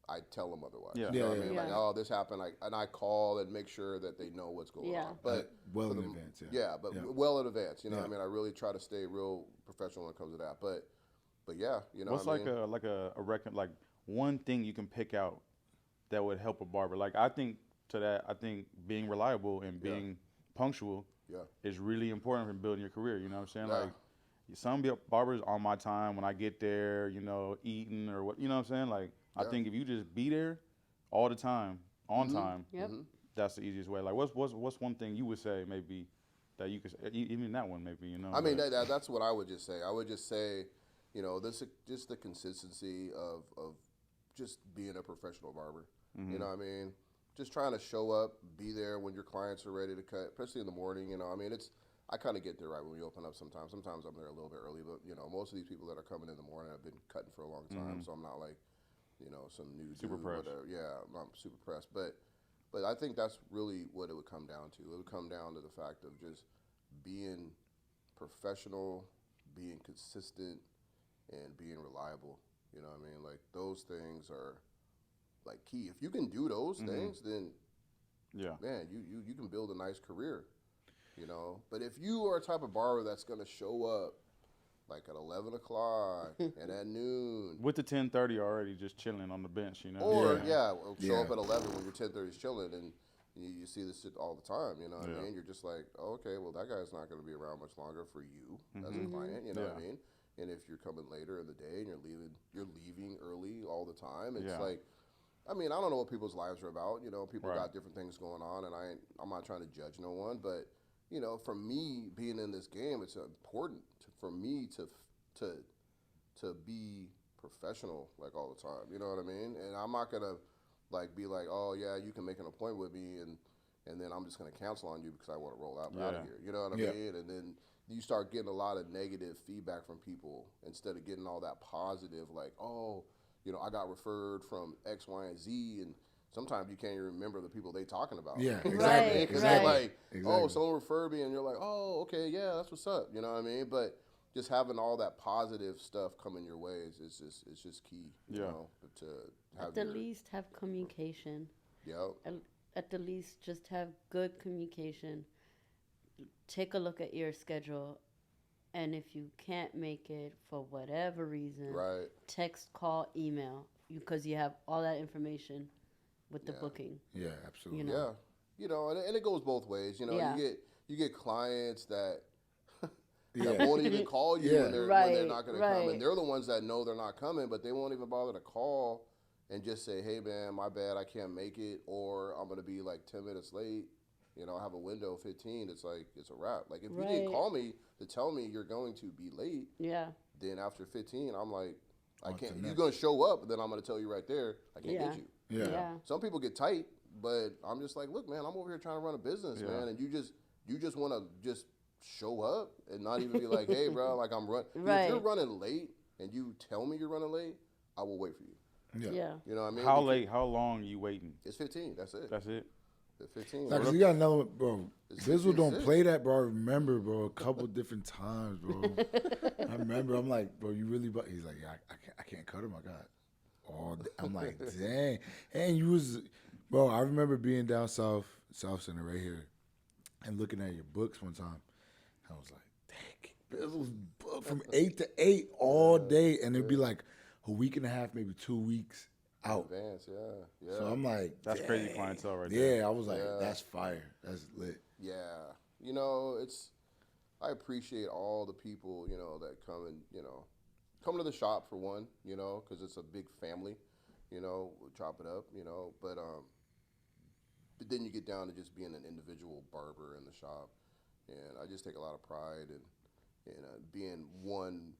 I tell them otherwise. You know what I mean? Like, oh, this happened, and I call and make sure that they know what's going on. But well in advance. Well in advance. You know what I mean? I really try to stay real professional when it comes to that. But yeah, you know. What's what a record, like one thing you can pick out that would help a barber? Like I think being reliable and being punctual is really important for building your career. You know what I'm saying? Like. Some barbers on my time when I get there, you know, eating or what, you know what I'm saying? Like, I think if you just be there all the time, on time, that's the easiest way. Like, what's one thing you would say maybe that you could, even that one maybe, you know? I mean, that's what I would just say. I would just say, you know, just the consistency of just being a professional barber. You know what I mean? Just trying to show up, be there when your clients are ready to cut, especially in the morning, you know. I mean, I kind of get there right when we open up sometimes. Sometimes I'm there a little bit early, but, you know, most of these people that are coming in the morning have been cutting for a long time, so I'm not like, you know, some new super dude. Pressed. Yeah, I'm not super pressed. But I think that's really what it would come down to. It would come down to the fact of just being professional, being consistent, and being reliable. You know what I mean? Like, those things are, like, key. If you can do those things, then, man, you can build a nice career. You know, but if you are a type of barber that's going to show up like at 11 o'clock and at noon. With the 10:30 already just chilling on the bench, you know? Or, show up at 11 when your 10:30 is chilling, and you see this shit all the time, you know what I mean? You're just like, oh, okay, well, that guy's not going to be around much longer for you as a client, you know what I mean? And if you're coming later in the day and you're leaving early all the time, it's like, I mean, I don't know what people's lives are about. You know, people got different things going on, and I'm not trying to judge no one, but you know, for me, being in this game, it's important for me to be professional like all the time. You know what I mean? And I'm not gonna like be like, oh yeah, you can make an appointment with me, and and then I'm just going to cancel on you because I want to roll out of here. You know what I Yeah. mean? And then you start getting a lot of negative feedback from people instead of getting all that positive, like, oh, you know, I got referred from X, Y, and Z, and sometimes you can't even remember the people they talking about. Yeah, You know exactly. what I mean? 'Cause they're Exactly. like, oh, Exactly. someone referred me, and you're like, oh, okay, yeah, that's what's up. You know what I mean? But just having all that positive stuff coming your way is just key. You know, to have At the least, have communication. Yep. At the least, just have good communication. Take a look at your schedule, and if you can't make it for whatever reason, Right. text, call, email, because you have all that information with the booking. Yeah, absolutely. You know? Yeah. You know, and it goes both ways. You know, Yeah. you get clients that Yeah. that won't even call you Yeah. when they're Right, not going to come, right. and they're the ones that know they're not coming, but they won't even bother to call and just say, "Hey, man, my bad, I can't make it," or "I'm going to be like 10 minutes late." You know, I have a window of 15. It's like it's a wrap. Like if you didn't Right. call me to tell me you're going to be late, Yeah. then after 15, I'm like, I On to can't. If you're next. going to show up, then I'm going to tell you right there, I can't Yeah. get you. Yeah. Yeah. Some people get tight, but I'm just like, look, man, I'm over here trying to run a business, man, and you just want to just show up and not even be like, hey, bro, like I'm running. Right. If you're running late and you tell me you're running late, I will wait for you. Yeah. You know what I mean? How late? How long you waiting? It's 15. That's it. That's it. It's 15. Like, you got another one, bro. It's Bizzle don't 56. play that, bro. I remember, bro, a couple different times, bro. I remember. I'm like, bro, you really? He's like, yeah, I can't cut him. I got all. I'm like, dang. And you was, bro. I remember being down South Center right here, and looking at your books one time. I was like, dang, Bizzle's booked from 8 to 8 all day, and it'd be like a week and a half, maybe 2 weeks out. Advance, yeah. So I'm like, That's dang. crazy clientele right there. Yeah, I was like, Yeah. that's fire. That's lit. Yeah. You know, I appreciate all the people, you know, that come and, you know, come to the shop for one, you know, because it's a big family, you know, we'll chop it up, you know, but then you get down to just being an individual barber in the shop, and I just take a lot of pride in being one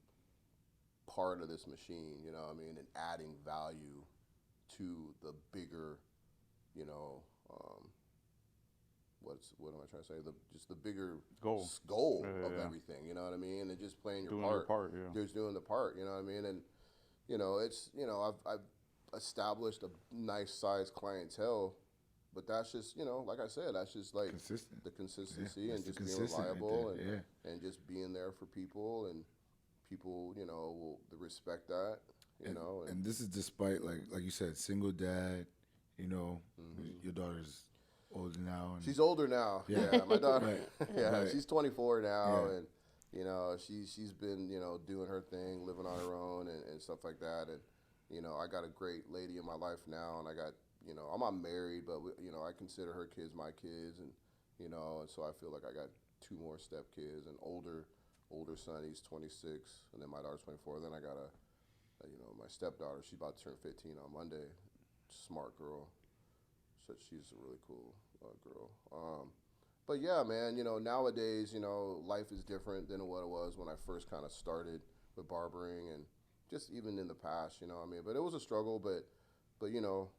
part of this machine, you know what I mean, and adding value to the bigger, you know, what am I trying to say? Just the bigger Goal. of Yeah. everything, you know what I mean, and just playing your Doing part. your part, yeah. Just doing the part, you know what I mean, and you know, it's, you know, I've established a nice sized clientele, but that's just, you know, like I said, that's just like Consistent. the consistency Yeah, and that's just the being consistent right reliable there, and just being there for people, and people, you know, will respect that, you know. And this is despite, like you said, single dad, you know, your daughter's older now. And She's older now. Yeah. Yeah, my daughter. Right. Yeah, Right. she's 24 now, Yeah. and you know, she's been, you know, doing her thing, living on her own, and stuff like that. And you know, I got a great lady in my life now, and I got, you know, I'm not married, but you know, I consider her kids my kids, and you know, and so I feel like I got 2 more step kids, an older son, he's 26, and then my daughter's 24. Then I got you know, my stepdaughter, she's about to turn 15 on Monday. Smart girl. So she's a really cool girl. But yeah, man, you know, nowadays, you know, life is different than what it was when I first kind of started with barbering, and just even in the past, you know what I mean? But it was a struggle, but you know,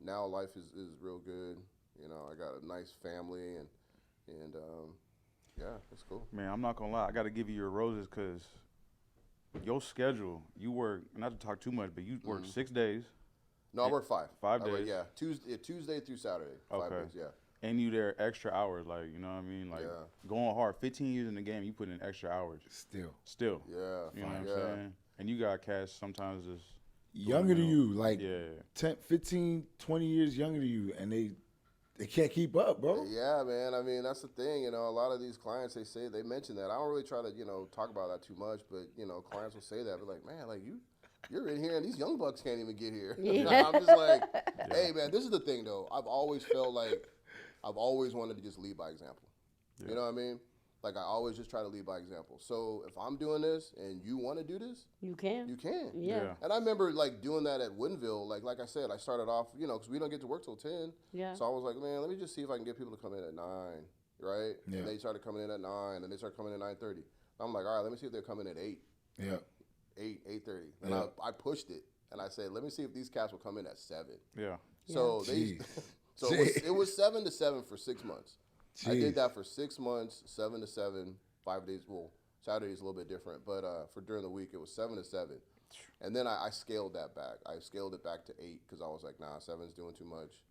now life is real good. You know, I got a nice family, and yeah, it's cool. Man, I'm not gonna lie. I got to give you your roses because your schedule. You work, not to talk too much, but you work 6 days. No, I work 5. 5 I work, days? yeah, Tuesday through Saturday. 5 Okay. days, yeah. And you there extra hours, like, you know what I mean? Like, Yeah. going hard. 15 years in the game, you put in extra hours. still Still. Yeah, You know what I'm yeah. saying? And you got cash sometimes just. younger than you, like Yeah. 10, 15, 20 years younger than you, and they can't keep up, bro. Yeah, man. I mean, that's the thing. You know, a lot of these clients, they mention that. I don't really try to, you know, talk about that too much, but you know, clients will say that. They're like, man, like you're in here, and these young bucks can't even get here. Yeah. I'm just like, hey, man, this is the thing, though. I've always felt like I've always wanted to just lead by example. Yeah. You know what I mean? Like, I always just try to lead by example. So if I'm doing this and you want to do this, You can. you can. Yeah. And I remember, like, doing that at Woodinville. Like I said, I started off, you know, because we don't get to work till 10. Yeah. So I was like, man, let me just see if I can get people to come in at 9, right? Yeah. And they started coming in at 9, and they started coming in at 9:30. I'm like, all right, let me see if they're coming at 8, Yeah. 8:30. And Yeah. I pushed it, and I said, let me see if these cats will come in at 7. Yeah. So Jeez. So it was 7 to 7 for 6 months. Jeez. I did that for 6 months, 7 to 7, 5 days. Well, Saturday's a little bit different, but for during the week it was 7 to 7. And then I scaled that back. I scaled it back to 8 because I was like, nah, 7's doing too much.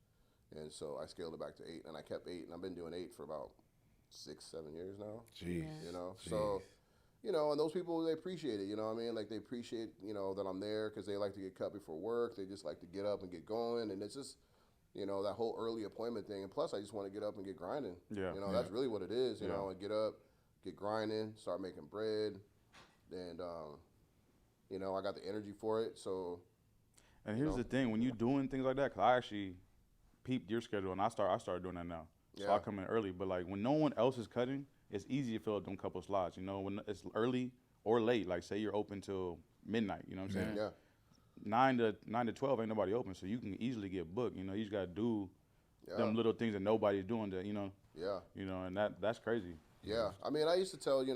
And so I scaled it back to 8, and I kept 8, and I've been doing 8 for about 6, 7 years now. Jeez. You know, so, you know, and those people, they appreciate it, you know what I mean? Like, they appreciate, you know, that I'm there because they like to get cut before work. They just like to get up and get going, and it's just, you know, that whole early appointment thing. And plus, I just want to get up and get grinding. Yeah. You know, that's really what it is, you know, and get up, get grinding, start making bread, and, you know, I got the energy for it, so. And here's the thing, when you're doing things like that, because I actually peeped your schedule, and I started doing that now. So I come in early, but like when no one else is cutting, it's easy to fill up them couple slots. You know, when it's early or late, like say you're open till midnight. You know what I'm saying? Yeah. 9 to 12 ain't nobody open, so you can easily get booked. You know, you just gotta do them little things that nobody's doing. That you know. Yeah. You know, and that's crazy. Yeah. I mean, I used to tell I forget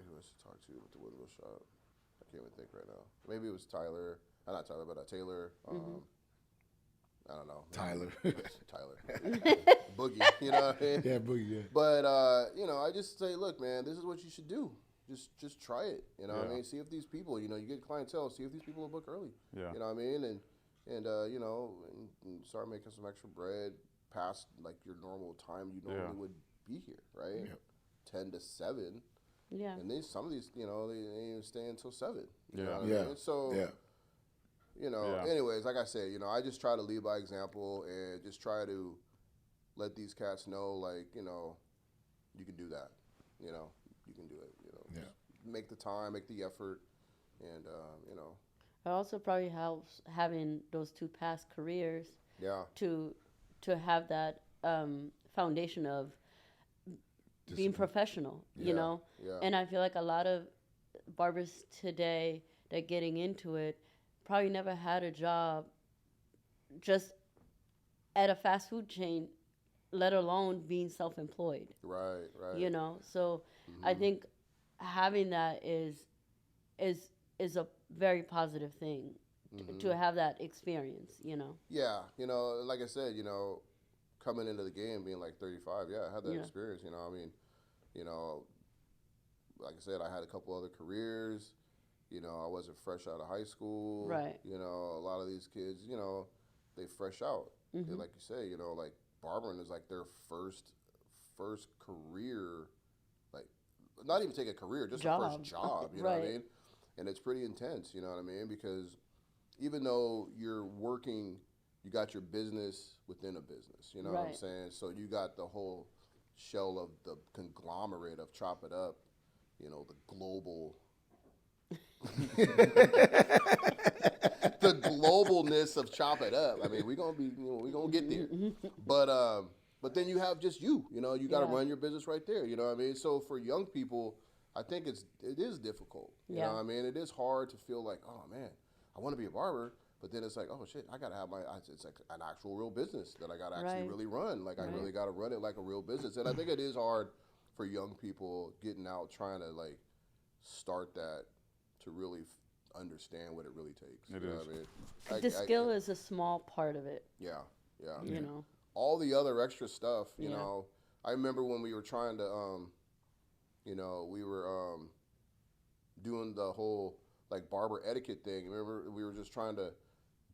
who I used to talk to with the window shop. I can't even think right now. Maybe it was Tyler. Not Tyler, but Taylor. I don't know. Tyler. Boogie, you know what I mean? Yeah, Boogie, yeah. But, you know, I just say, look, man, this is what you should do. Just try it, you know what I mean? See if these people, you know, you get clientele, see if these people will book early. Yeah. You know what I mean? And you know, and start making some extra bread past, like, your normal time you normally would be here, right? Yep. 10 to 7. Yeah. And then some of these, you know, they ain't even stay until 7. You know what I Yeah. mean? So, you know, anyways, like I said, you know, I just try to lead by example and just try to let these cats know, like, you know, you can do that. You know, you can do it. You know, just make the time, make the effort, and, you know. It also probably helps having those two past careers. Yeah. To have that foundation of being professional, you know? Yeah. And I feel like a lot of barbers today that getting into it probably never had a job just at a fast food chain, let alone being self-employed. Right. You know? So I think having that is a very positive thing to have that experience, you know? Yeah. You know, like I said, you know, coming into the game being like 35, I had that experience, you know. I mean, you know, like I said, I had a couple other careers. You know, I wasn't fresh out of high school. Right. You know, a lot of these kids, you know, they fresh out. They, like you say, you know, like barbering is like their first career, like not even take a career, just a first job, you know what I mean? And it's pretty intense, you know what I mean? Because even though you're working, you got your business within a business, you know what I'm saying? So you got the whole shell of the conglomerate of Chop It Up, you know, the global the globalness of Chop It Up. I mean, we're gonna get there. But then you have just you know, you got to run your business right there. You know what I mean? So for young people, I think it is difficult. You know what I mean? It is hard to feel like, oh man, I want to be a barber, but then it's like, oh shit, I gotta have it's like an actual real business that I gotta actually really run. Like I really gotta run it like a real business. And I think it is hard for young people getting out trying to like start that to really understand what it really takes. It you know is. what I mean? The skill is a small part of it. Yeah. You know. All the other extra stuff, you know. I remember when we were trying to, you know, we were doing the whole like barber etiquette thing. Remember, we were just trying to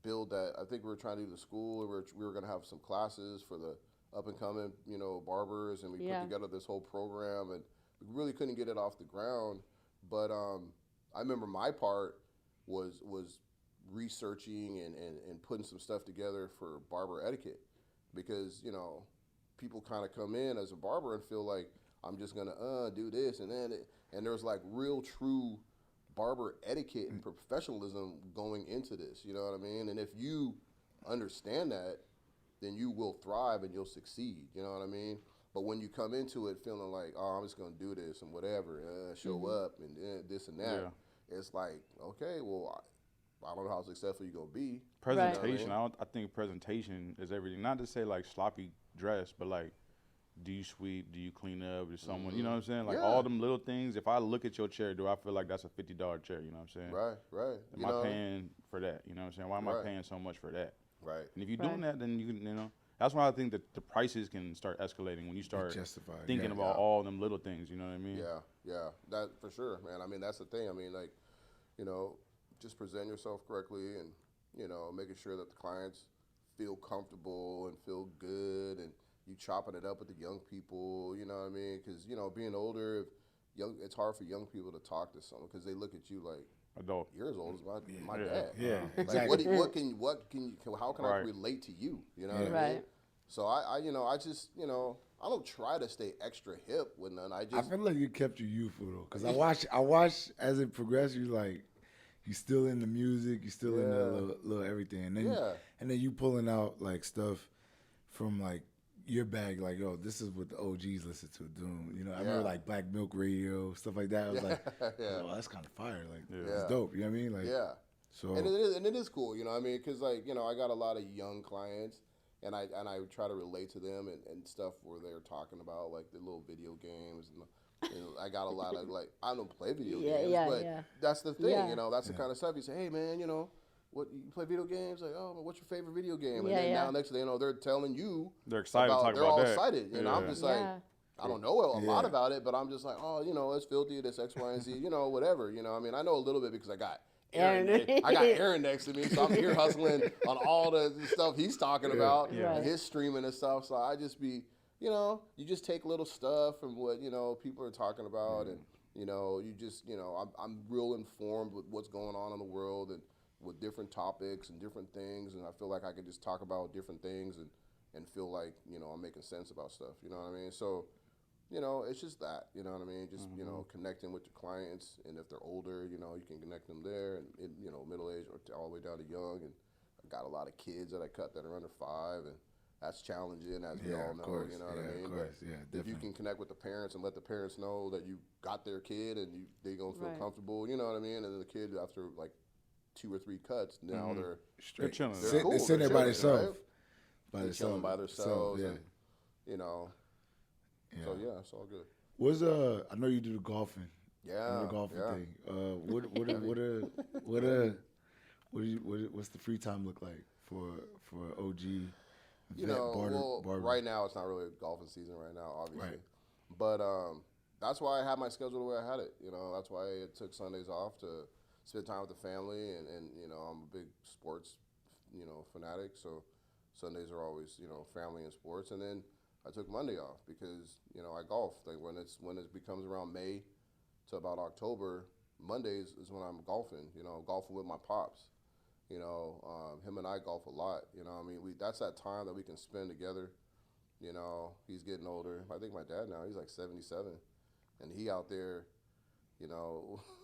build that. I think we were trying to do the school. We were going to have some classes for the up and coming, you know, barbers, and we put together this whole program, and we really couldn't get it off the ground. But I remember my part was researching and putting some stuff together for barber etiquette, because, you know, people kind of come in as a barber and feel like I'm just gonna do this and then and there's like real true barber etiquette and professionalism going into this, you know what I mean? And if you understand that, then you will thrive and you'll succeed, you know what I mean? But when you come into it feeling like, oh, I'm just gonna do this and whatever, show up and this and that, it's like, okay, well, I don't know how successful you're gonna be. Presentation, you know I think presentation is everything. Not to say like sloppy dress, but like, do you sweep? Do you clean up? Is someone, you know what I'm saying? Like all them little things. If I look at your chair, do I feel like that's a $50 chair? You know what I'm saying? Right. Am I paying for that? You know what I'm saying? Why am I paying so much for that? Right. And if you're doing that, then you know. That's why I think that the prices can start escalating when you start Justified. thinking about all them little things. You know what I mean? Yeah, that for sure, man. I mean, that's the thing. I mean, like, you know, just present yourself correctly, and you know, making sure that the clients feel comfortable and feel good, and you chopping it up with the young people. You know what I mean? Because you know, being older, it's hard for young people to talk to someone because they look at you like adult. You're as old as my dad. Yeah, like, exactly. How can I relate to you? You know what I mean? Right. So I just, I don't try to stay extra hip with none. I feel like you kept you youthful though, because I watch as it progressed. You like, you still in the music, you still in the little everything, and then you pulling out like stuff from like your bag, like, yo, this is what the OGs listen to, doing. You know, I remember like Black Milk Radio, stuff like that. I was like, oh, that's kind of fire. Like, it's dope. You know what I mean? Like, So and it is cool. You know what I mean? Because like, I got a lot of young clients. And I try to relate to them and stuff where they're talking about like the little video games and I got a lot of like I don't play video games, but that's the thing, that's the kind of stuff you say, hey man, what you play video games? Like, oh, what's your favorite video game? And then now next thing you know, they're telling you they're excited. They're all excited, and I'm just like. I don't know a lot about it, but I'm just like, oh, it's filthy, it's X, Y, and Z, whatever. I mean, I know a little bit because I got Aaron next to me, so I'm here hustling on all the stuff he's talking about and his streaming and stuff. So I just be, you just take little stuff from what people are talking about, and you just, I'm real informed with what's going on in the world and with different topics and different things, and I feel like I can just talk about different things and feel like I'm making sense about stuff. You know what I mean? So. It's just that, you know what I mean? Just, connecting with your clients, and if they're older, you can connect them there, and middle age or all the way down to young. And I got a lot of kids that I cut that are under 5, and that's challenging, as we all know, you know what I mean? Of course. But if you can connect with the parents and let the parents know that you got their kid and they going to feel comfortable, you know what I mean? And then the kid, after like 2 or 3 cuts, now they're straight. They're chilling. They're cool. They're sitting there by themselves. They're chilling by themselves, and, So it's all good. I know you do the golfing. Yeah. The golfing thing. What's the free time look like for OG? Barber? Right now it's not really golfing season right now, obviously. Right. But that's why I had my schedule the way I had it. That's why I took Sundays off to spend time with the family, and I'm a big sports, fanatic. So Sundays are always, family and sports, and then I took Monday off because I golf. Like when it becomes around May to about October, Mondays is when I'm golfing. Golfing with my pops. Him and I golf a lot. I mean, that's that time that we can spend together. He's getting older. I think my dad now, he's like 77, and he out there,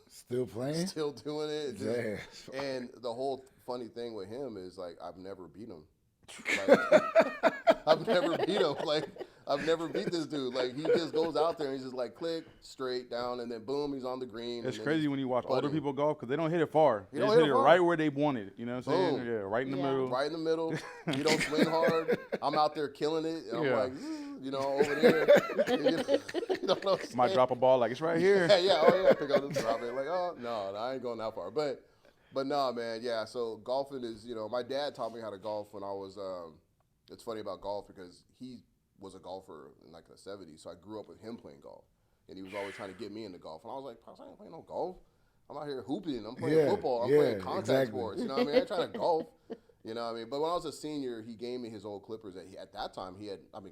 still playing, still doing it. And the whole funny thing with him is like I've never beat him. Like, I've never beat him. Like, I've never beat this dude. Like, he just goes out there and he's just like click, straight down, and then boom, he's on the green. It's crazy when you watch older people golf because they don't hit it far. They just hit it far. Right where they want it. You know what I'm saying? Boom. Yeah, right in the middle. Right in the middle. You don't swing hard. I'm out there killing it. And I'm like, over there. Might drop a ball like it's right here. I pick up this drop it. Like, oh, no, I ain't going that far. But no, man, so golfing is, my dad taught me how to golf when I was, it's funny about golf because he was a golfer in like the 70s, so I grew up with him playing golf. And he was always trying to get me into golf. And I was like, Pops, I ain't playing no golf. I'm out here hooping. I'm playing football. I'm playing contact sports. You know what I mean? I ain't trying to golf. You know what I mean? But when I was a senior, he gave me his old Clippers. At that time,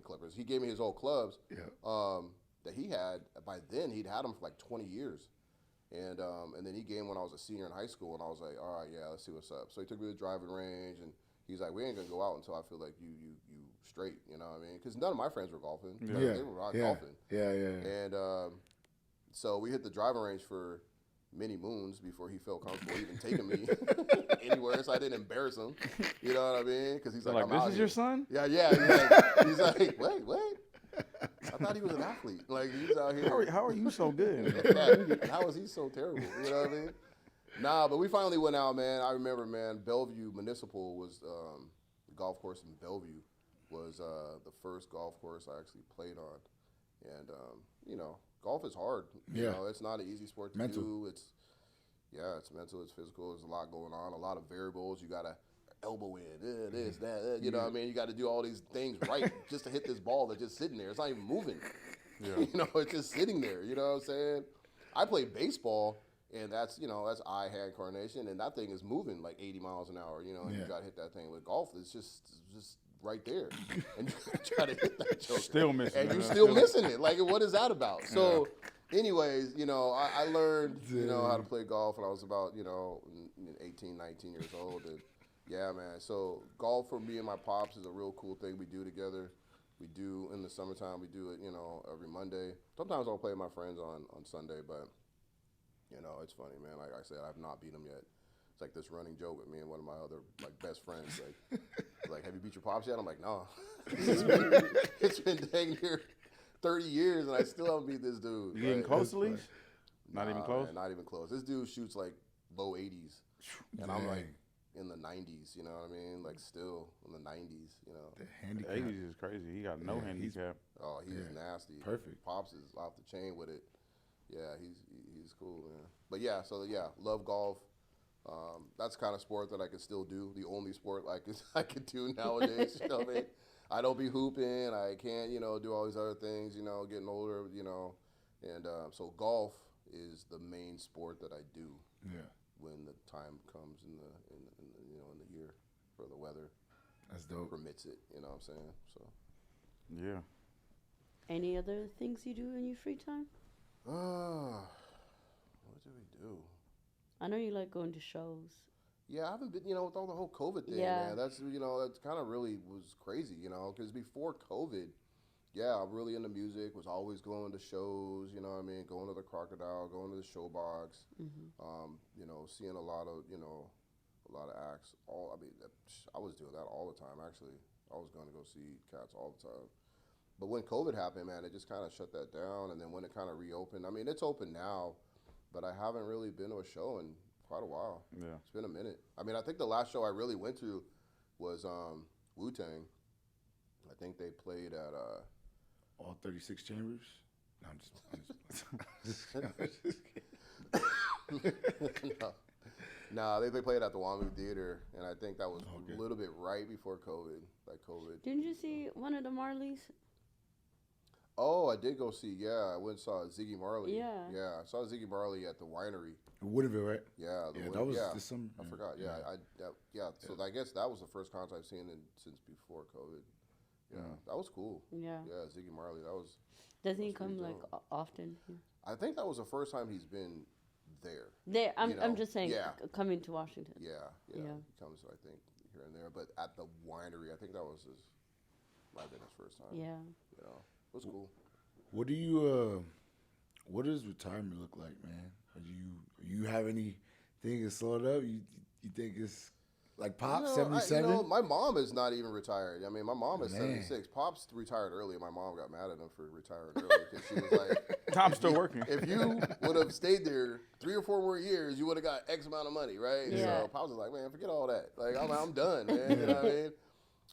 Clippers. He gave me his old clubs that he had. By then, he'd had them for like 20 years. And then he gave them when I was a senior in high school. And I was like, all right, let's see what's up. So he took me to the driving range. And he's like, we ain't going to go out until I feel like you straight. You know what I mean? Because none of my friends were golfing. They were not golfing. And so we hit the driving range for many moons before he felt comfortable even taking me anywhere, so I didn't embarrass him. You know what I mean? Because he's like, this is your son? Yeah. He's like, wait. I thought he was an athlete. Like, he's out here. How are you so good? How is he so terrible? You know what I mean? Nah, but we finally went out, man. I remember, man, Bellevue Municipal was the golf course in Bellevue was the first golf course I actually played on. And, golf is hard. You know, it's not an easy sport to do. It's mental, it's physical. There's a lot going on, a lot of variables. You got to elbow in, this, that, you know what I mean? You got to do all these things right just to hit this ball that's just sitting there. It's not even moving. Yeah. You know, it's just sitting there. You know what I'm saying? I play baseball, and that's eye-hand coordination, and that thing is moving like 80 miles an hour, you know, and you got to hit that thing. With golf, it's just right there. And you try to hit that joker. Still missing and it. you're still missing it. Like, what is that about? So, anyways, you know, I learned, you know, how to play golf when I was about, 18, 19 years old. And, yeah, man. So, golf for me and my pops is a real cool thing we do together. We do, in the summertime, we do it, you know, every Monday. Sometimes I'll play with my friends on Sunday, but, you know, it's funny, man. Like I said, I've not beat them yet. It's like this running joke with me and one of my other, like, best friends. Like, have you beat your pops yet? I'm like, no. It's been dang near 30 years, and I still haven't beat this dude. You getting close at least? Not even close? Man, not even close. This dude shoots, like, low 80s, and I'm, like, in the 90s, you know what I mean? Like, still in the 90s, you know. The handicap. 80s is crazy. He got no handicap. He's nasty. Perfect. Pops is off the chain with it. Yeah, he's cool, man. But, yeah, love golf. That's the kind of sport that I can still do. The only sport I can do nowadays. You know what I mean? I don't be hooping. I can't, you know, do all these other things. You know, getting older. You know, and so golf is the main sport that I do. Yeah. When the time comes in the year for the weather. That's dope. Permits it. You know what I'm saying? So. Yeah. Any other things you do in your free time? What do we do? I know you like going to shows. Yeah, I haven't been, you know, with all the whole COVID thing, Yeah. man. That's, you know, that's kind of really was crazy, you know, because before COVID, yeah, I'm really into music, was always going to shows, you know what I mean, going to the Crocodile, going to the Showbox, you know, seeing a lot of acts. I was doing that all the time, actually. I was going to go see cats all the time. But when COVID happened, man, it just kind of shut that down. And then when it kind of reopened, I mean, it's open now, but I haven't really been to a show in quite a while. Yeah. It's been a minute. I mean, I think the last show I really went to was Wu-Tang. I think they played at all 36 chambers? No, I'm just kidding. No, they played at the WAMU Theater, and I think that was a little bit right before COVID, Didn't you see one of the Marleys? Oh, I did go see, I went and saw Ziggy Marley. Yeah. Yeah, I saw Ziggy Marley at the winery. Woodinville, right? Yeah. That was this summer. I forgot, so I guess that was the first concert I've seen since before COVID. Yeah, that was cool. Yeah. Yeah, Ziggy Marley, that was... Doesn't he come, like, often here? I think that was the first time he's been there. I'm just saying, coming to Washington. Yeah. He comes, I think, here and there. But at the winery, I think that was might have been his first time. Yeah. You know, it was cool. What do you, what does retirement look like, man? You have anything that's slowed up? You think it's like Pop, 77? My mom is not even retired. I mean, my mom is 76. Pop's retired early. My mom got mad at him for retiring early because she was like, Tom's still working. If you would have stayed there 3 or 4 more years, you would have got X amount of money, right? Yeah. So Pops was like, man, forget all that. Like, I'm done, man. You know what I mean?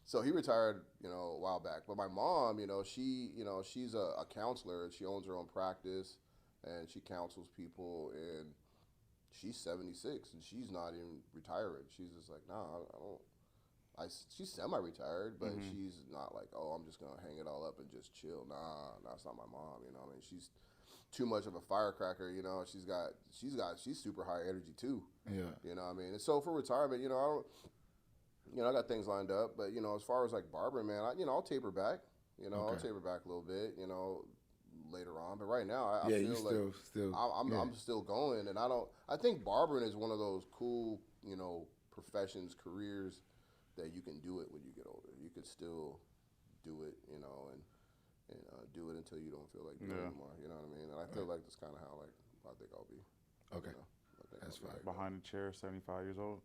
So he retired, a while back. But my mom, she's a counselor. She owns her own practice, and she counsels people. And she's 76, and she's not even retiring. She's just like, nah, I don't. She's semi-retired, but she's not like, oh, I'm just gonna hang it all up and just chill. Nah, that's not my mom. You know, I mean, she's too much of a firecracker. You know, she's super high energy too. Yeah. You know what I mean? And so for retirement, I got things lined up, but as far as like Barber, man, I'll taper back. I'll taper back a little bit. Later on, but right now, I feel like I'm still going, and I think barbering is one of those cool, professions, careers that you can do it when you get older. You could still do it, and do it until you don't feel like doing it anymore. You know what I mean? And I feel like that's kind of how I think I'll be. Okay, that's fine. Behind the chair, 75 years old,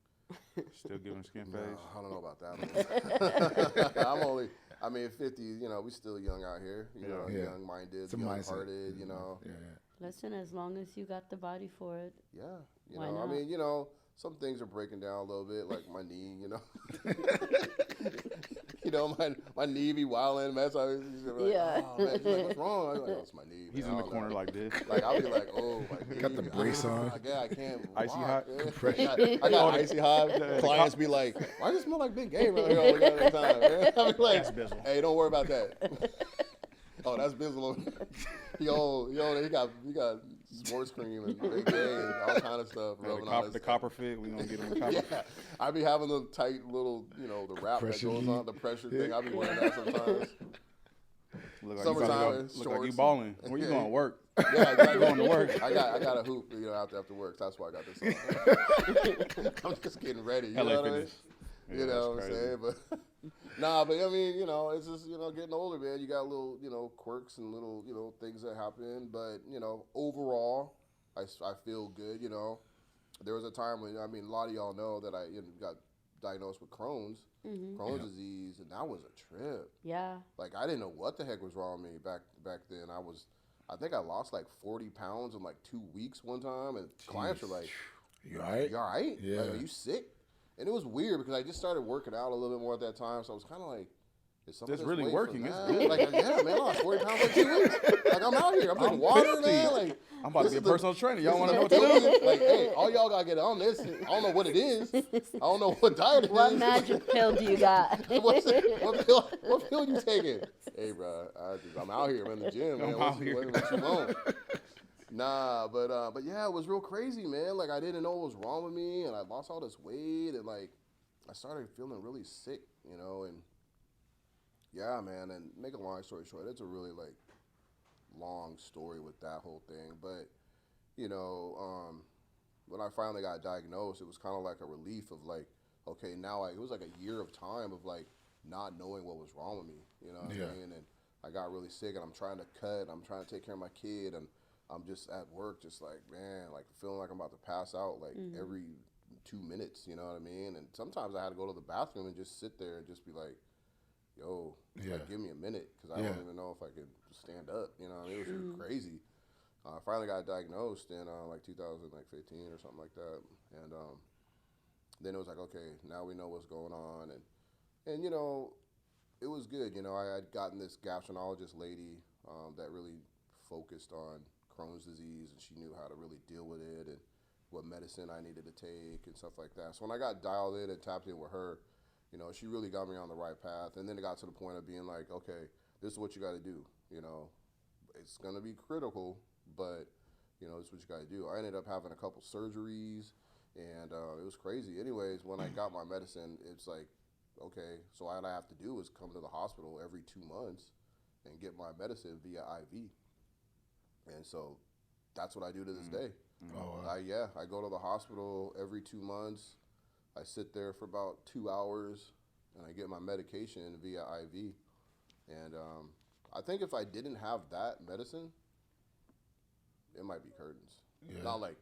still giving skin No, phase. I don't know about that. I'm only. 50. We still young out here. Young-minded, young-hearted. Yeah. Listen, as long as you got the body for it. Yeah. Why not? I mean, some things are breaking down a little bit, like my knee. you know, my knee be wilding, man. So she's like, Yeah. oh, man. She's like, what's wrong? I'm like, oh, it's my knee. He's man. in I the don't corner know. like this. Like, I'll be like, oh, my knee. Got the brace on. Yeah, I can't Icy walk, hot? man. Compression. I got icy hot. Clients be like, why does it smell like Big Game out here all the goddamn time, man? I be like, That's Bizzle. hey, don't worry about that. Oh, that's Bizzle. He got sports cream and Big Game and all kind of stuff. Yeah, rubbing on his the copper fit. We gonna get him the copper yeah, fit. I be having the tight little, the wrap that Pressure goes heat. on, the pressure thing. I be wearing that sometimes. Look like Summertime, you look like you shorts. balling. Where you going to work? Yeah, exactly. Going to work. I got a hoop, after work. That's why I got this on. I'm just getting ready. You LA know what I mean? Fitness. Yeah, You know what that's I'm crazy. saying? But nah, but I mean, it's just, getting older, man. You got little, quirks and little, things that happen. But, overall, I feel good, There was a time when, a lot of y'all know that I got diagnosed with Crohn's disease, and that was a trip. Yeah. Like, I didn't know what the heck was wrong with me back then. I think I lost like 40 pounds in like 2 weeks one time, and clients were like, You all right? you all right? Yeah. Like, are you sick? And it was weird because I just started working out a little bit more at that time, so I was kind of like, is some of It's this really weight working. from It's that? good. Like, yeah, man, I lost 40 pounds in 2 weeks. Like, I'm out here. I'm drinking water, 50. man. Like, I'm about to be a personal trainer. Y'all want to know what to to do? do? Like, hey, all y'all got to get on this. I don't know what it is. I don't know what diet it is. What magic pill do you got? What pill you taking? Hey, bro, I'm out here. I'm in the gym, man. I'm What out here. you want? Nah, but yeah, it was real crazy, man. Like, I didn't know what was wrong with me, and I lost all this weight, and like, I started feeling really sick, and yeah, man. And make a long story short, it's a really like long story with that whole thing, but when I finally got diagnosed, it was kind of like a relief of like, okay, now it was like a year of time of like not knowing what was wrong with me, what I mean? And I got really sick, and I'm trying to cut, I'm trying to take care of my kid, and I'm just at work, just like, man, like feeling like I'm about to pass out like every 2 minutes, you know what I mean? And sometimes I had to go to the bathroom and just sit there and just be like, yo, like, give me a minute, because I don't even know if I could stand up, it was really crazy. I finally got diagnosed in like 2015 or something like that, and then it was like, okay, now we know what's going on, and it was good. I had gotten this gastroenterologist lady that really focused on Crohn's disease, and she knew how to really deal with it and what medicine I needed to take and stuff like that. So when I got dialed in and tapped in with her, she really got me on the right path. And then it got to the point of being like, okay, this is what you got to do. It's going to be critical, but, this is what you got to do. I ended up having a couple surgeries, and it was crazy. Anyways, when I got my medicine, it's like, okay, so all I have to do is come to the hospital every 2 months and get my medicine via IV. And so that's what I do to this day. Oh, wow. I go to the hospital every 2 months. I sit there for about 2 hours, and I get my medication via IV. And I think if I didn't have that medicine, it might be curtains. Yeah. Not like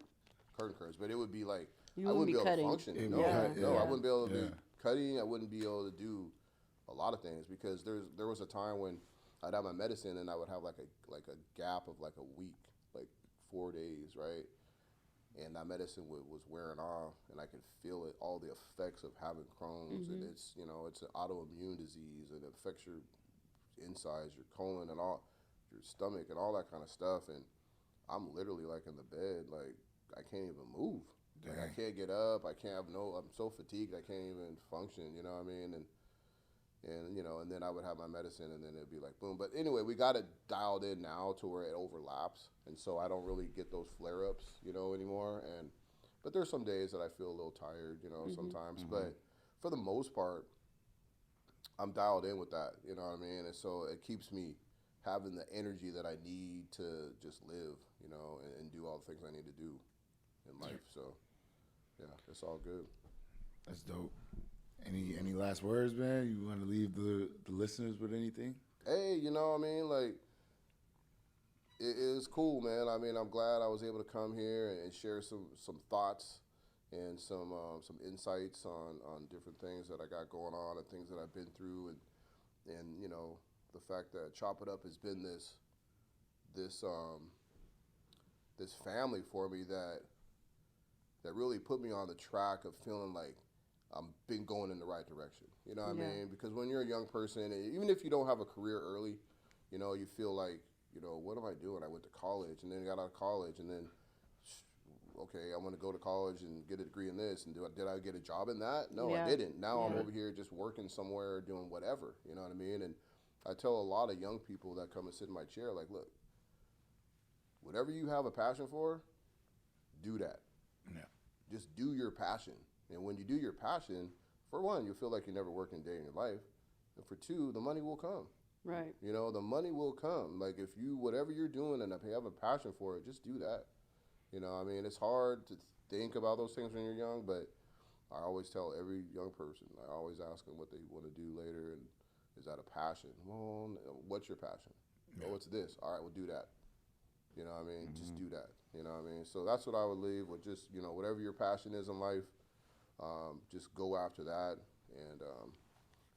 curtains, but it would be like You I wouldn't wouldn't be be able cutting. to function. It No, would no, cut, yeah. I wouldn't be able to Yeah. do cutting. I wouldn't be able to do a lot of things, because there was a time when I'd have my medicine and I would have like a gap of like a week, like 4 days, right? And that medicine was wearing off, and I could feel it, all the effects of having Crohn's, and it's it's an autoimmune disease, and it affects your insides, your colon, and all your stomach, and all that kind of stuff. And I'm literally like in the bed, like I can't even move. Like, I can't get up. I'm so fatigued I can't even function. You know what I mean? And then I would have my medicine, and then it'd be like boom. But anyway, we got it dialed in now to where it overlaps, and so I don't really get those flare-ups, anymore. But there's some days that I feel a little tired, sometimes. But for the most part, I'm dialed in with that. You know what I mean? And so it keeps me having the energy that I need to just live, and do all the things I need to do in life. So yeah, it's all good. That's dope. Any last words, man? You want to leave the listeners with anything? Hey, like, it is cool, man. I mean, I'm glad I was able to come here and share some thoughts and some insights on different things that I got going on and things that I've been through, and the fact that Chop It Up has been this family for me that really put me on the track of feeling like I'm been going in the right direction. You know what Yeah. I mean? Because when you're a young person, even if you don't have a career early, you know, you feel like, you know, what am I doing? I went to college and then got out of college and then, okay, I'm going to go to college and get a degree in this. And did I get a job in that? No, Yeah. I didn't. Now I'm Yeah. over here just working somewhere doing whatever. You know what I mean? And I tell a lot of young people that come and sit in my chair, like, look, whatever you have a passion for, do that. Yeah. Just do your passion. And when you do your passion, for one, you'll feel like you're never working a day in your life. And for two, the money will come. Right. You know, the money will come. Like if you, whatever you're doing and if you have a passion for it, just do that. You know, I mean, it's hard to think about those things when you're young, but I always tell every young person, I always ask them what they want to do later, and is that a passion? Well, what's your passion? Yeah. Oh, it's this. All right, we'll do that. You know what I mean? Just do that. You know what I mean? So that's what I would leave with, just, you know, whatever your passion is in life, just go after that, and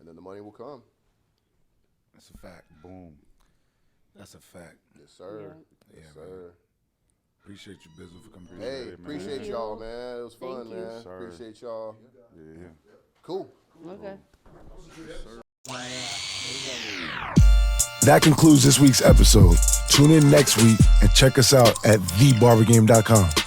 then the money will come. That's a fact. Boom. That's a fact. Yes, sir. Yeah. Yes, Yeah, man. sir. Appreciate you, Bizzle, for coming. Hey, man. appreciate Thank y'all, you. man. It was fun, Thank you. man. Sir. Appreciate y'all. Yeah. Cool. Okay. That concludes this week's episode. Tune in next week and check us out at thebarbergame.com.